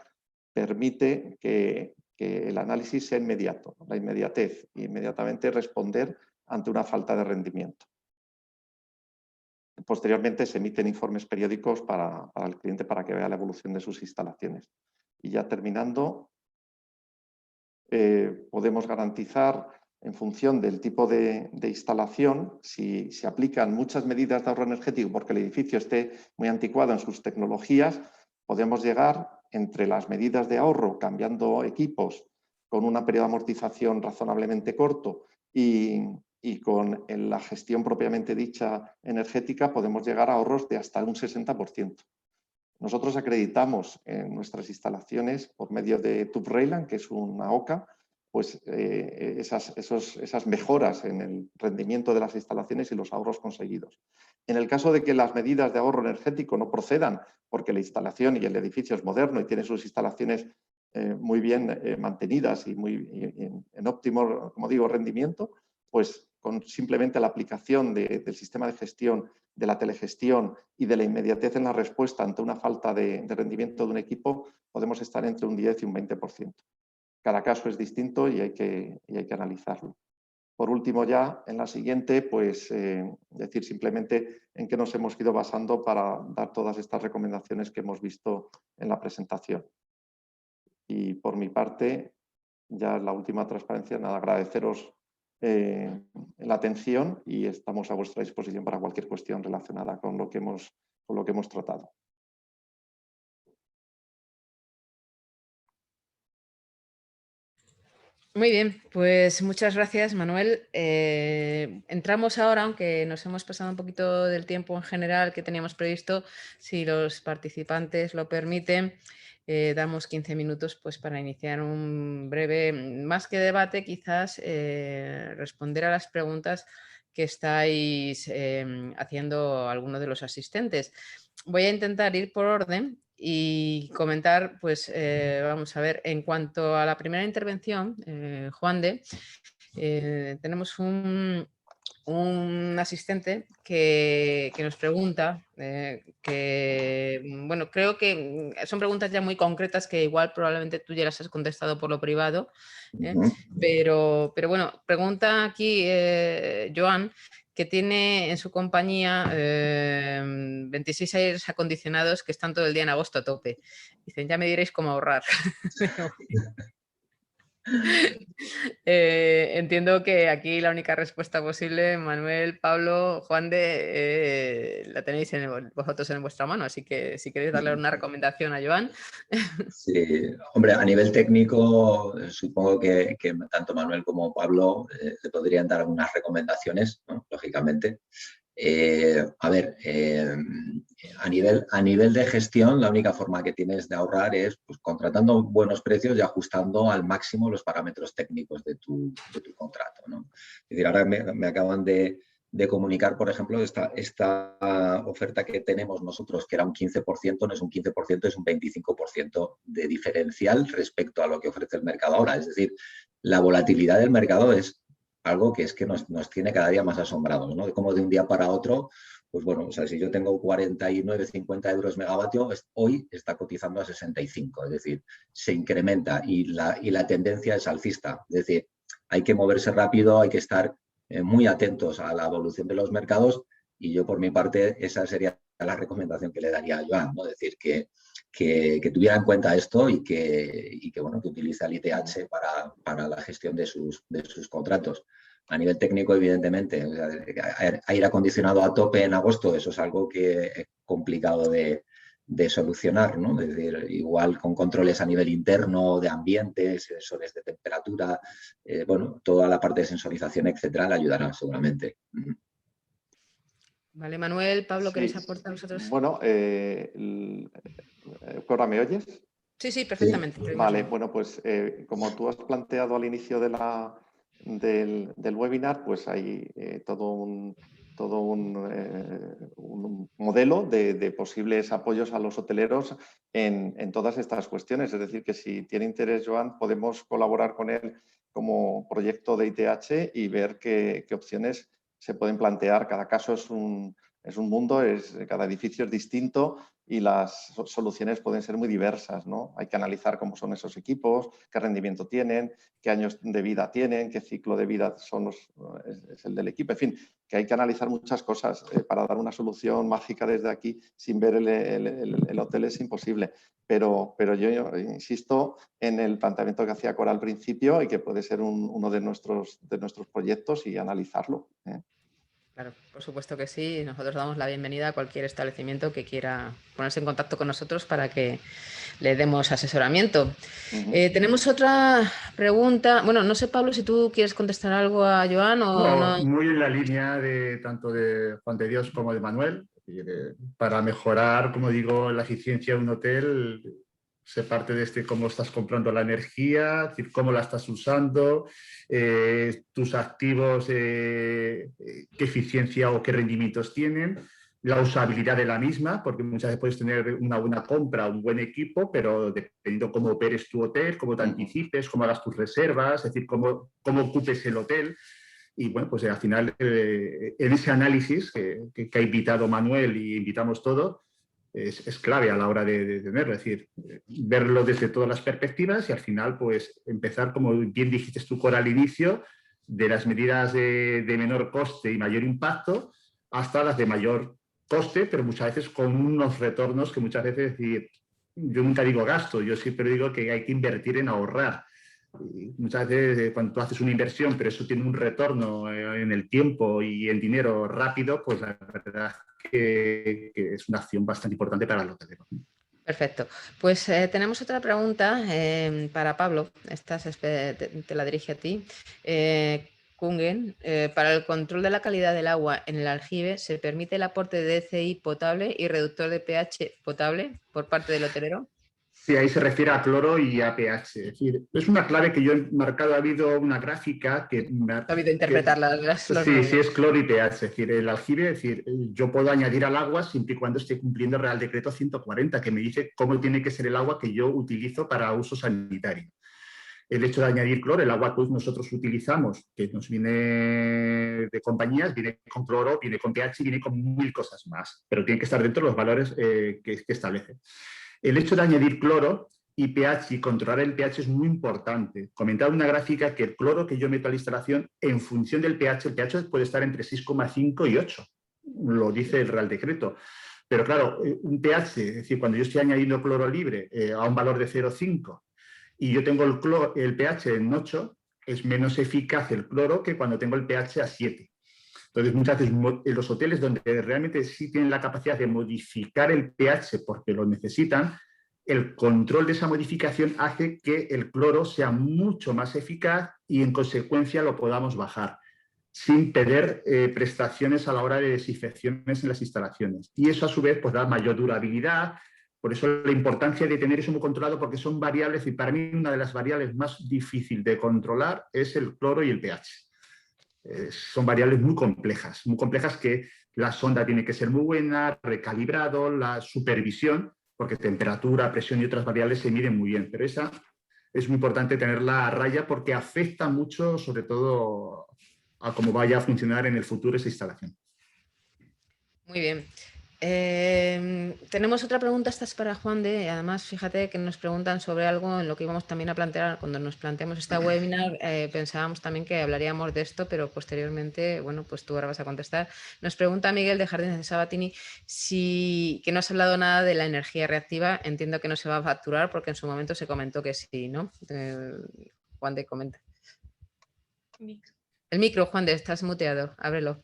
[SPEAKER 5] permite que el análisis sea inmediato, la inmediatez, y inmediatamente responder ante una falta de rendimiento. Posteriormente se emiten informes periódicos para el cliente para que vea la evolución de sus instalaciones. Y ya terminando, podemos garantizar, en función del tipo de instalación, si se aplican muchas medidas de ahorro energético porque el edificio esté muy anticuado en sus tecnologías, podemos llegar entre las medidas de ahorro, cambiando equipos con un periodo de amortización razonablemente corto y con la gestión propiamente dicha energética, podemos llegar a ahorros de hasta un 60%. Nosotros acreditamos en nuestras instalaciones, por medio de TÜV-Rheinland, que es una OCA, pues esas mejoras en el rendimiento de las instalaciones y los ahorros conseguidos. En el caso de que las medidas de ahorro energético no procedan, porque la instalación y el edificio es moderno y tiene sus instalaciones muy bien mantenidas y en óptimo, como digo, rendimiento, pues con simplemente la aplicación del sistema de gestión, de la telegestión y de la inmediatez en la respuesta ante una falta de rendimiento de un equipo, podemos estar entre un 10 y un 20%. Cada caso es distinto y hay que analizarlo. Por último, ya en la siguiente, pues decir simplemente en qué nos hemos ido basando para dar todas estas recomendaciones que hemos visto en la presentación. Y por mi parte, ya la última transparencia, nada, agradeceros la atención y estamos a vuestra disposición para cualquier cuestión relacionada con lo que hemos tratado.
[SPEAKER 1] Muy bien, pues muchas gracias, Manuel. Entramos ahora, aunque nos hemos pasado un poquito del tiempo en general que teníamos previsto, si los participantes lo permiten, damos 15 minutos pues, para iniciar un breve, más que debate, quizás responder a las preguntas que estáis haciendo algunos de los asistentes. Voy a intentar ir por orden y comentar, pues vamos a ver, en cuanto a la primera intervención, Juan de, tenemos un asistente que nos pregunta, bueno, creo que son preguntas ya muy concretas que igual probablemente tú ya las has contestado por lo privado, pero bueno, pregunta aquí Joan, que tiene en su compañía 26 aires acondicionados que están todo el día en agosto a tope. Dicen, ya me diréis cómo ahorrar. Entiendo que aquí la única respuesta posible, Manuel, Pablo, Juan de, la tenéis vosotros en vuestra mano, así que si queréis darle una recomendación a Joan.
[SPEAKER 2] Sí, hombre, a nivel técnico supongo que tanto Manuel como Pablo le podrían dar algunas recomendaciones, ¿no? Lógicamente. A ver, a nivel de gestión, la única forma que tienes de ahorrar es pues, contratando buenos precios y ajustando al máximo los parámetros técnicos de tu contrato, ¿no? Es decir, ahora me acaban de de comunicar, por ejemplo, esta oferta que tenemos nosotros, que era un 15%, no es un 15%, es un 25% de diferencial respecto a lo que ofrece el mercado ahora. Es decir, la volatilidad del mercado es algo que nos tiene cada día más asombrados, ¿no? Como de un día para otro, pues bueno, o sea, si yo tengo 49, 50 euros megavatio, hoy está cotizando a 65, es decir, se incrementa y la tendencia es alcista. Es decir, hay que moverse rápido, hay que estar muy atentos a la evolución de los mercados y yo por mi parte esa sería la recomendación que le daría a Joan, ¿no? Es decir, que tuviera en cuenta esto y que utilice al ITH para la gestión de sus contratos. A nivel técnico, evidentemente, o sea, aire acondicionado a tope en agosto, eso es algo que es complicado de solucionar, ¿no? Es decir, igual con controles a nivel interno, de ambiente, sensores de temperatura, toda la parte de sensorización, etcétera, le ayudará seguramente.
[SPEAKER 1] Vale, Manuel, Pablo, ¿queréis
[SPEAKER 5] Sí.
[SPEAKER 1] aportar vosotros?
[SPEAKER 5] Bueno, ¿ahora me oyes?
[SPEAKER 1] Sí, perfectamente.
[SPEAKER 5] Sí. Vale, bueno, pues como tú has planteado al inicio del webinar, pues hay todo un modelo de posibles apoyos a los hoteleros en todas estas cuestiones. Es decir, que si tiene interés, Joan, podemos colaborar con él como proyecto de ITH y ver qué opciones se pueden plantear. Cada caso es un mundo, cada edificio es distinto y las soluciones pueden ser muy diversas, ¿no? Hay que analizar cómo son esos equipos, qué rendimiento tienen, qué años de vida tienen, qué ciclo de vida es el del equipo. En fin, que hay que analizar muchas cosas para dar una solución mágica desde aquí sin ver el hotel es imposible. Pero yo insisto en el planteamiento que hacía Cora al principio y que puede ser uno de nuestros proyectos y analizarlo.
[SPEAKER 1] Claro, por supuesto que sí. Nosotros damos la bienvenida a cualquier establecimiento que quiera ponerse en contacto con nosotros para que le demos asesoramiento. Tenemos otra pregunta. Bueno, no sé, Pablo, si tú quieres contestar algo a Joan o no.
[SPEAKER 3] Muy en la línea de tanto de Juan de Dios como de Manuel. Para mejorar, como digo, la eficiencia de un hotel, se parte de cómo estás comprando la energía, es decir, cómo la estás usando, tus activos, qué eficiencia o qué rendimientos tienen, la usabilidad de la misma, porque muchas veces puedes tener una buena compra, un buen equipo, pero dependiendo cómo operes tu hotel, cómo te anticipes, cómo hagas tus reservas, es decir, cómo ocupes el hotel. Y bueno, pues al final, en ese análisis que ha invitado Manuel y invitamos todos, es clave a la hora de tenerlo, es decir, verlo desde todas las perspectivas y al final, pues empezar, como bien dijiste tú, Cora, al inicio, de las medidas de menor coste y mayor impacto hasta las de mayor coste, pero muchas veces con unos retornos que muchas veces, yo nunca digo gasto, yo siempre digo que hay que invertir en ahorrar. Y muchas veces cuando tú haces una inversión, pero eso tiene un retorno en el tiempo y en dinero rápido, pues la verdad que es una acción bastante importante para el hotelero.
[SPEAKER 1] Perfecto. Pues tenemos otra pregunta para Pablo. Esta te la dirige a ti. Kungen, para el control de la calidad del agua en el aljibe, ¿se permite el aporte de DCI potable y reductor de pH potable por parte del hotelero?
[SPEAKER 3] Sí, ahí se refiere a cloro y a pH. Es decir, es una clave que yo he marcado. Ha habido una gráfica que...
[SPEAKER 1] Ha habido interpretar
[SPEAKER 3] sí, es cloro y pH. Es decir, el aljibe, es decir, yo puedo añadir al agua siempre y cuando esté cumpliendo el Real Decreto 140, que me dice cómo tiene que ser el agua que yo utilizo para uso sanitario. El hecho de añadir cloro, el agua que nosotros utilizamos, que nos viene de compañías, viene con cloro, viene con pH y viene con 1000 cosas más, pero tiene que estar dentro de los valores que establece. El hecho de añadir cloro y pH y controlar el pH es muy importante. Comentaba una gráfica que el cloro que yo meto a la instalación, en función del pH, el pH puede estar entre 6,5 y 8, lo dice el Real Decreto. Pero claro, un pH, es decir, cuando yo estoy añadiendo cloro libre a un valor de 0,5 y yo tengo el pH en 8, es menos eficaz el cloro que cuando tengo el pH a 7. Entonces, muchas veces en los hoteles donde realmente sí tienen la capacidad de modificar el pH porque lo necesitan, el control de esa modificación hace que el cloro sea mucho más eficaz y en consecuencia lo podamos bajar sin perder prestaciones a la hora de desinfecciones en las instalaciones. Y eso a su vez pues da mayor durabilidad. Por eso la importancia de tener eso muy controlado, porque son variables y para mí una de las variables más difíciles de controlar es el cloro y el pH. son variables muy complejas que la sonda tiene que ser muy buena, recalibrado, la supervisión, porque temperatura, presión y otras variables se miden muy bien, pero esa es muy importante tenerla a raya porque afecta mucho, sobre todo, a cómo vaya a funcionar en el futuro esa instalación.
[SPEAKER 1] Muy bien. Tenemos otra pregunta, esta es para Juan de, además fíjate que nos preguntan sobre algo en lo que íbamos también a plantear cuando nos planteamos esta webinar, pensábamos también que hablaríamos de esto, pero posteriormente, bueno, pues tú ahora vas a contestar. Nos pregunta Miguel de Jardines de Sabatini que no has hablado nada de la energía reactiva, entiendo que no se va a facturar porque en su momento se comentó que sí, ¿no? Juan de, comenta. El micro, Juan de, estás muteado, ábrelo.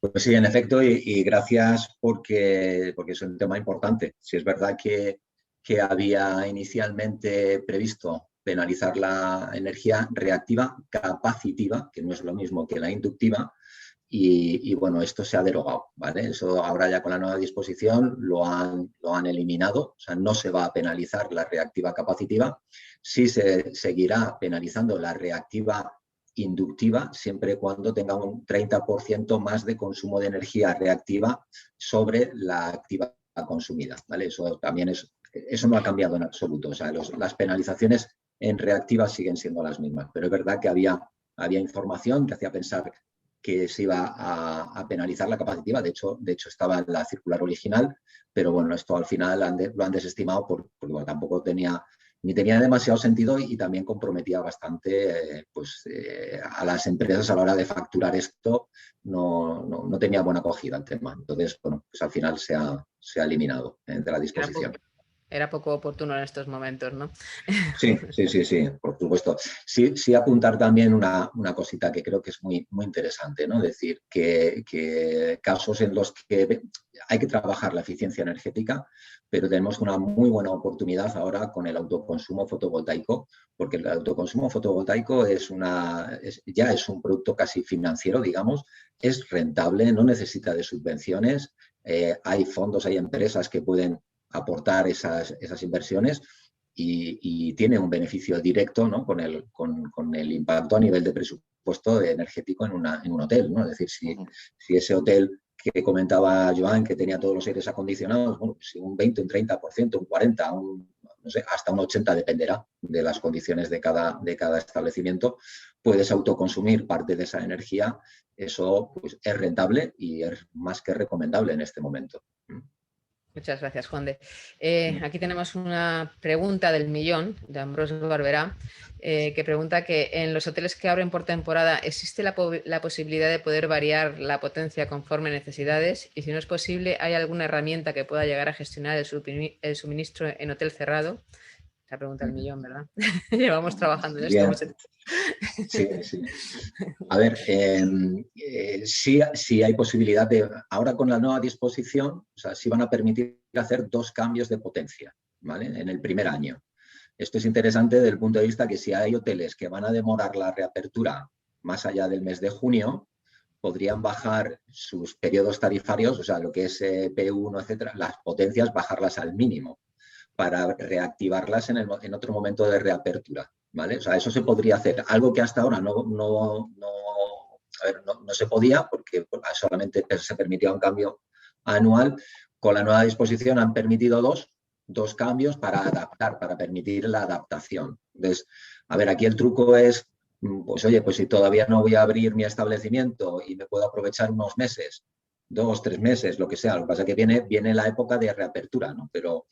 [SPEAKER 2] Pues sí, en efecto, y gracias porque es un tema importante. Si es verdad que había inicialmente previsto penalizar la energía reactiva capacitiva, que no es lo mismo que la inductiva, y bueno, esto se ha derogado, ¿vale? Eso ahora ya con la nueva disposición lo han eliminado, o sea, no se va a penalizar la reactiva capacitiva, sí se seguirá penalizando la reactiva inductiva siempre y cuando tenga un 30% más de consumo de energía reactiva sobre la activa consumida, ¿vale? Eso también eso no ha cambiado en absoluto, o sea, las penalizaciones en reactiva siguen siendo las mismas, pero es verdad que había información que hacía pensar que se iba a penalizar la capacitiva, de hecho estaba en la circular original, pero bueno, esto al final lo han desestimado porque bueno, tampoco tenía demasiado sentido y también comprometía bastante a las empresas a la hora de facturar esto, no tenía buena acogida el tema. Entonces, bueno, pues al final se ha eliminado de la disposición.
[SPEAKER 1] Era poco oportuno en estos momentos, ¿no?
[SPEAKER 2] Sí, por supuesto. Sí apuntar también una cosita que creo que es muy, muy interesante, ¿no? Decir que casos en los que hay que trabajar la eficiencia energética, pero tenemos una muy buena oportunidad ahora con el autoconsumo fotovoltaico, porque el autoconsumo fotovoltaico ya es un producto casi financiero, digamos, es rentable, no necesita de subvenciones, hay fondos, hay empresas que pueden aportar esas inversiones y tiene un beneficio directo, ¿no? con el impacto a nivel de presupuesto energético en un hotel, ¿no? Es decir, si ese hotel que comentaba Joan, que tenía todos los aires acondicionados, bueno, pues un 20, un 30%, un 40%, no sé, hasta un 80% dependerá de las condiciones de cada establecimiento, puedes autoconsumir parte de esa energía, eso pues, es rentable y es más que recomendable en este momento.
[SPEAKER 1] Muchas gracias, Juan de. Aquí tenemos una pregunta del millón, de Ambrosio Barberá, que pregunta que en los hoteles que abren por temporada, ¿existe la posibilidad de poder variar la potencia conforme necesidades? Y si no es posible, ¿hay alguna herramienta que pueda llegar a gestionar el suministro en hotel cerrado? La pregunta del millón, ¿verdad? Llevamos trabajando en esto mucho tiempo.
[SPEAKER 2] Sí. A ver, sí hay posibilidad ahora con la nueva disposición, o sea, sí van a permitir hacer 2 cambios de potencia, ¿vale? En el primer año. Esto es interesante desde el punto de vista que si hay hoteles que van a demorar la reapertura más allá del mes de junio, podrían bajar sus periodos tarifarios, o sea, lo que es P1, etcétera, las potencias, bajarlas al mínimo para reactivarlas en otro momento de reapertura, ¿vale? O sea, eso se podría hacer. Algo que hasta ahora no se podía porque solamente se permitía un cambio anual. Con la nueva disposición han permitido dos cambios para adaptar, para permitir la adaptación. Entonces, a ver, aquí el truco es, pues oye, pues si todavía no voy a abrir mi establecimiento y me puedo aprovechar unos meses, 2, 3 meses, lo que sea, lo que pasa es que viene la época de reapertura, ¿no? Pero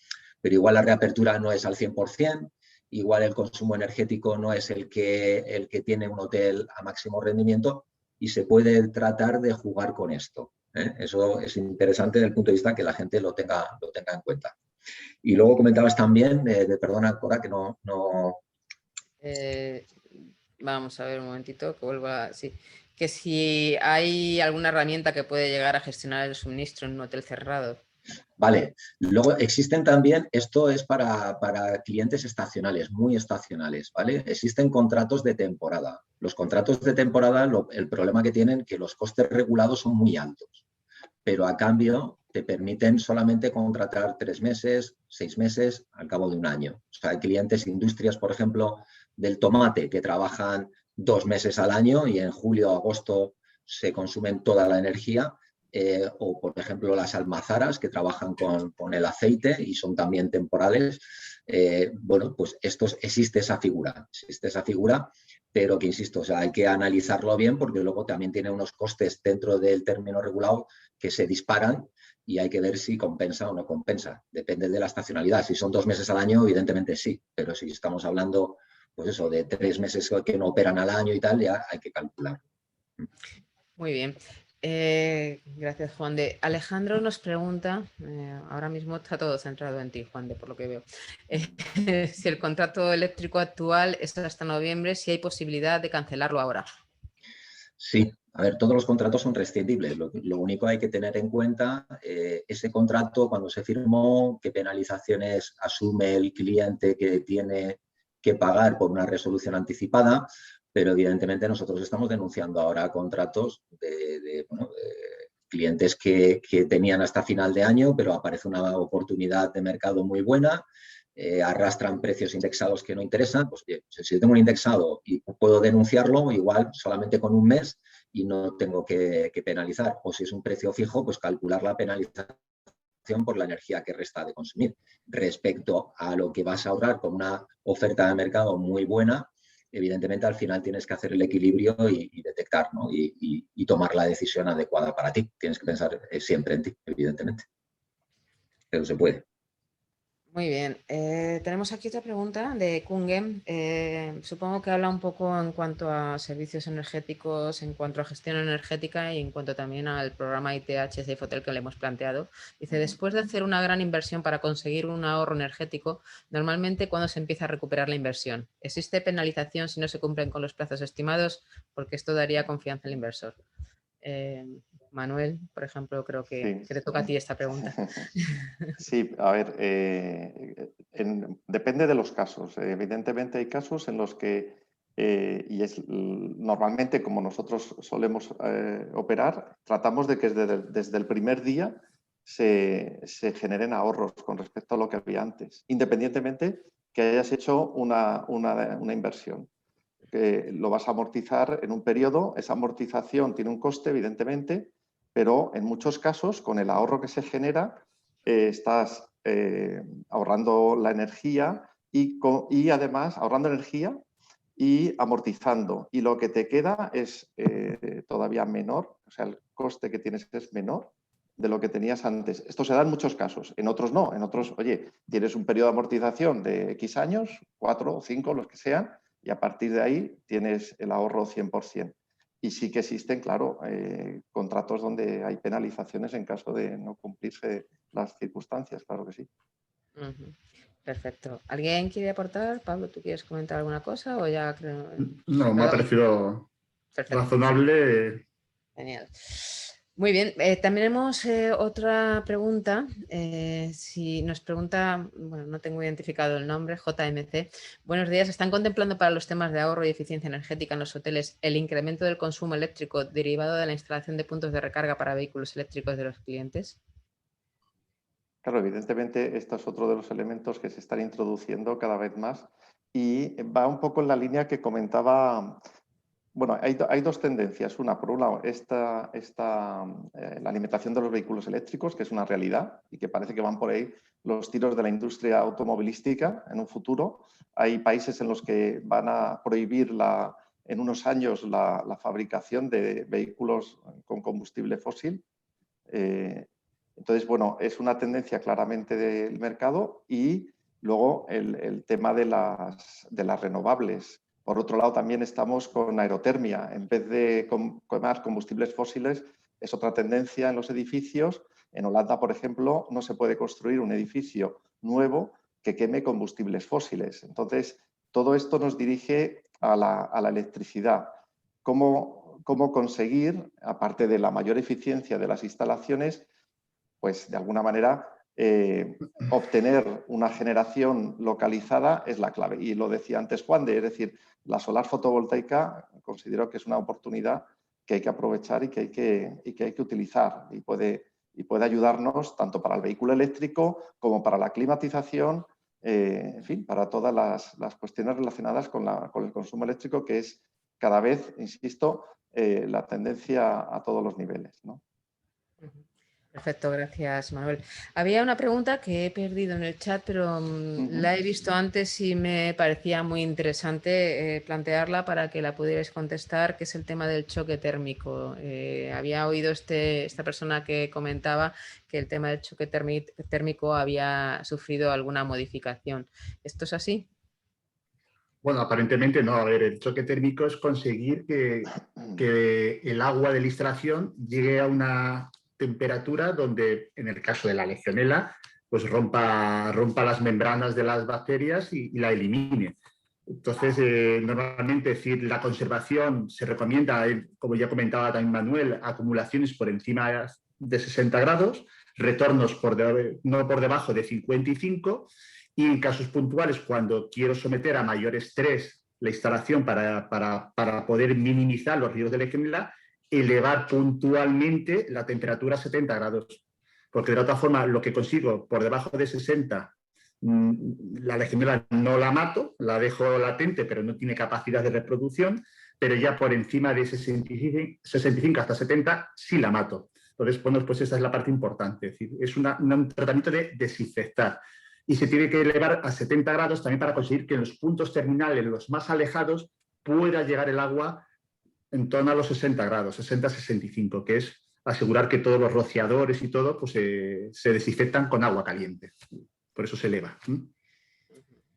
[SPEAKER 2] igual la reapertura no es al 100%, igual el consumo energético no es el que tiene un hotel a máximo rendimiento y se puede tratar de jugar con esto. Eso es interesante desde el punto de vista que la gente lo tenga en cuenta. Y luego comentabas también, perdona, Cora, que no...
[SPEAKER 1] Vamos a ver un momentito, que vuelva... Sí. Que si hay alguna herramienta que puede llegar a gestionar el suministro en un hotel cerrado.
[SPEAKER 2] Vale, luego existen también, esto es para clientes estacionales, muy estacionales, ¿vale? Existen contratos de temporada. Los contratos de temporada, el problema que tienen es que los costes regulados son muy altos, pero a cambio te permiten solamente contratar 3 meses, 6 meses al cabo de un año. O sea, hay clientes, industrias, por ejemplo, del tomate que trabajan 2 meses al año y en julio o agosto se consumen toda la energía. O, por ejemplo, las almazaras que trabajan con el aceite y son también temporales. Bueno, pues existe esa figura, pero que insisto, o sea, hay que analizarlo bien porque luego también tiene unos costes dentro del término regulado que se disparan y hay que ver si compensa o no compensa. Depende de la estacionalidad. Si son 2 meses al año, evidentemente sí, pero si estamos hablando, pues eso, de 3 meses que no operan al año y tal, ya hay que calcular.
[SPEAKER 1] Muy bien. Gracias, Juan de. Alejandro nos pregunta, ahora mismo está todo centrado en ti, Juan de, por lo que veo, si el contrato eléctrico actual es hasta noviembre, si hay posibilidad de cancelarlo ahora.
[SPEAKER 2] Sí, a ver, todos los contratos son rescindibles. Lo único hay que tener en cuenta ese contrato, cuando se firmó, qué penalizaciones asume el cliente que tiene que pagar por una resolución anticipada, pero evidentemente nosotros estamos denunciando ahora contratos de clientes que tenían hasta final de año, pero aparece una oportunidad de mercado muy buena, arrastran precios indexados que no interesan. Pues bien, si yo tengo un indexado y puedo denunciarlo, igual solamente con un mes y no tengo que penalizar. O si es un precio fijo, pues calcular la penalización por la energía que resta de consumir. Respecto a lo que vas a ahorrar con una oferta de mercado muy buena, evidentemente al final tienes que hacer el equilibrio y detectar, ¿no? y tomar la decisión adecuada para ti. Tienes que pensar siempre en ti, evidentemente. Pero se puede.
[SPEAKER 1] Muy bien. Tenemos aquí otra pregunta de Kungen. Supongo que habla un poco en cuanto a servicios energéticos, en cuanto a gestión energética y en cuanto también al programa ITH Safe Hotel que le hemos planteado. Dice, después de hacer una gran inversión para conseguir un ahorro energético, normalmente ¿cuándo se empieza a recuperar la inversión? ¿Existe penalización si no se cumplen con los plazos estimados? Porque esto daría confianza al inversor. Manuel, por ejemplo, creo que te toca a ti esta pregunta.
[SPEAKER 5] Sí, a ver, depende de los casos. Evidentemente hay casos en los que, y es normalmente como nosotros solemos operar, tratamos de que desde el primer día se generen ahorros con respecto a lo que había antes, independientemente que hayas hecho una inversión. Que lo vas a amortizar en un periodo, esa amortización tiene un coste, evidentemente, pero en muchos casos, con el ahorro que se genera, estás ahorrando la energía y además ahorrando energía y amortizando. Y lo que te queda es todavía menor, o sea, el coste que tienes es menor de lo que tenías antes. Esto se da en muchos casos, en otros no. En otros, oye, tienes un periodo de amortización de X años, 4 o 5, los que sean, y a partir de ahí tienes el ahorro 100%. Y sí que existen, claro, contratos donde hay penalizaciones en caso de no cumplirse las circunstancias, claro que sí.
[SPEAKER 1] Perfecto. ¿Alguien quiere aportar? Pablo, ¿tú quieres comentar alguna cosa o ya creo?
[SPEAKER 3] No, me ha parecido razonable.
[SPEAKER 1] Genial. Muy bien, también tenemos otra pregunta. Si nos pregunta, bueno, no tengo identificado el nombre, JMC. Buenos días, ¿están contemplando para los temas de ahorro y eficiencia energética en los hoteles el incremento del consumo eléctrico derivado de la instalación de puntos de recarga para vehículos eléctricos de los clientes?
[SPEAKER 5] Claro, evidentemente esto es otro de los elementos que se están introduciendo cada vez más y va un poco en la línea que comentaba. Bueno, hay dos tendencias. Una, por un lado, la alimentación de los vehículos eléctricos, que es una realidad y que parece que van por ahí los tiros de la industria automovilística en un futuro. Hay países en los que van a prohibir en unos años la fabricación de vehículos con combustible fósil. Entonces, bueno, es una tendencia claramente del mercado y luego el tema de las renovables. Por otro lado, también estamos con aerotermia. En vez de quemar combustibles fósiles, es otra tendencia en los edificios. En Holanda, por ejemplo, no se puede construir un edificio nuevo que queme combustibles fósiles. Entonces, todo esto nos dirige a la electricidad. ¿Cómo conseguir, aparte de la mayor eficiencia de las instalaciones, pues de alguna manera obtener una generación localizada es la clave? Y lo decía antes Juan, es decir, la solar fotovoltaica considero que es una oportunidad que hay que aprovechar y que hay que utilizar y puede ayudarnos tanto para el vehículo eléctrico como para la climatización, en fin, para todas las cuestiones relacionadas con el consumo eléctrico, que es cada vez, insisto, la tendencia a todos los niveles, ¿no?
[SPEAKER 1] Perfecto, gracias, Manuel. Había una pregunta que he perdido en el chat, pero la he visto antes y me parecía muy interesante plantearla para que la pudierais contestar, que es el tema del choque térmico. Había oído esta persona que comentaba que el tema del choque térmico había sufrido alguna modificación. ¿Esto es así?
[SPEAKER 3] Bueno, aparentemente no. A ver, el choque térmico es conseguir que el agua de la instalación llegue a una temperatura donde, en el caso de la legionela, pues rompa las membranas de las bacterias y la elimine. Entonces, normalmente, es decir, la conservación se recomienda, como ya comentaba también Manuel, acumulaciones por encima de 60 grados, retornos no por debajo de 55, y en casos puntuales, cuando quiero someter a mayor estrés la instalación para poder minimizar los riesgos de legionela, elevar puntualmente la temperatura a 70 grados. Porque de la otra forma, lo que consigo por debajo de 60, la legionela no la mato, la dejo latente, pero no tiene capacidad de reproducción, pero ya por encima de 65 hasta 70 sí la mato. Entonces, bueno, pues esa es la parte importante. Es decir, es un tratamiento de desinfectar. Y se tiene que elevar a 70 grados también para conseguir que en los puntos terminales, los más alejados, pueda llegar el agua en torno a los 60 grados, 60-65, que es asegurar que todos los rociadores y todo pues, se desinfectan con agua caliente. Por eso se eleva.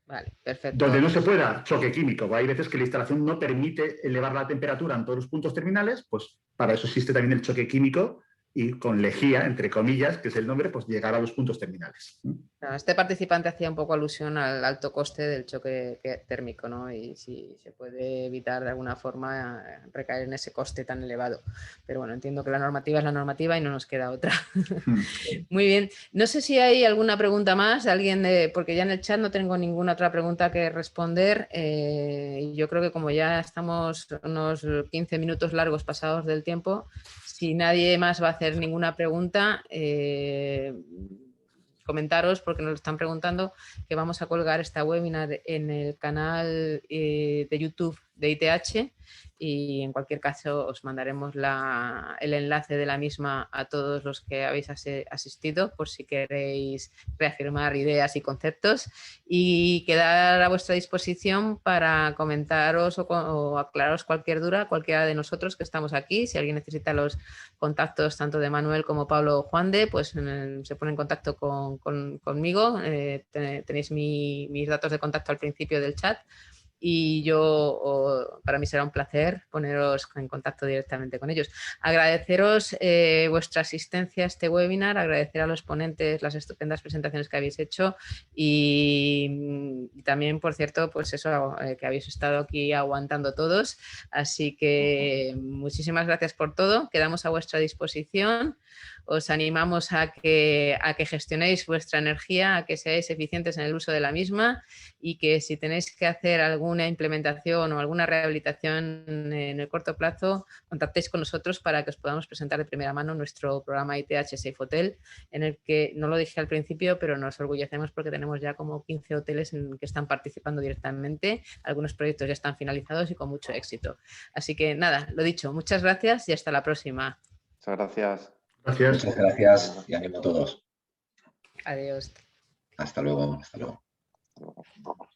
[SPEAKER 1] Vale, perfecto.
[SPEAKER 3] Donde no se pueda, choque químico. Hay veces que la instalación no permite elevar la temperatura en todos los puntos terminales, pues para eso existe también el choque químico y con lejía, entre comillas, que es el nombre, pues llegar a los puntos terminales.
[SPEAKER 1] Este participante hacía un poco alusión al alto coste del choque térmico, ¿no? Y si se puede evitar de alguna forma recaer en ese coste tan elevado. Pero bueno, entiendo que la normativa es la normativa y no nos queda otra. Muy bien. No sé si hay alguna pregunta más de alguien, porque ya en el chat no tengo ninguna otra pregunta que responder. Yo creo que como ya estamos unos 15 minutos largos pasados del tiempo, si nadie más va a hacer ninguna pregunta, comentaros, porque nos lo están preguntando, que vamos a colgar esta webinar en el canal de YouTube de ITH y en cualquier caso os mandaremos el enlace de la misma a todos los que habéis asistido por si queréis reafirmar ideas y conceptos, y quedar a vuestra disposición para comentaros o aclararos cualquier duda, cualquiera de nosotros que estamos aquí. Si alguien necesita los contactos tanto de Manuel como Pablo o Juan de, pues se pone en contacto conmigo. Tenéis mis datos de contacto al principio del chat. Y para mí será un placer poneros en contacto directamente con ellos. Agradeceros vuestra asistencia a este webinar, agradecer a los ponentes las estupendas presentaciones que habéis hecho y también, por cierto, pues eso, que habéis estado aquí aguantando todos. Así que muchísimas gracias por todo, quedamos a vuestra disposición. Os animamos a que gestionéis vuestra energía, a que seáis eficientes en el uso de la misma y que si tenéis que hacer alguna implementación o alguna rehabilitación en el corto plazo, contactéis con nosotros para que os podamos presentar de primera mano nuestro programa ITH Safe Hotel, en el que, no lo dije al principio, pero nos orgullecemos porque tenemos ya como 15 hoteles que están participando directamente. Algunos proyectos ya están finalizados y con mucho éxito. Así que nada, lo dicho, muchas gracias y hasta la próxima.
[SPEAKER 5] Muchas gracias.
[SPEAKER 3] Gracias.
[SPEAKER 2] Muchas gracias y ánimo a todos.
[SPEAKER 1] Adiós.
[SPEAKER 2] Hasta luego. Hasta luego.
[SPEAKER 5] Hasta luego.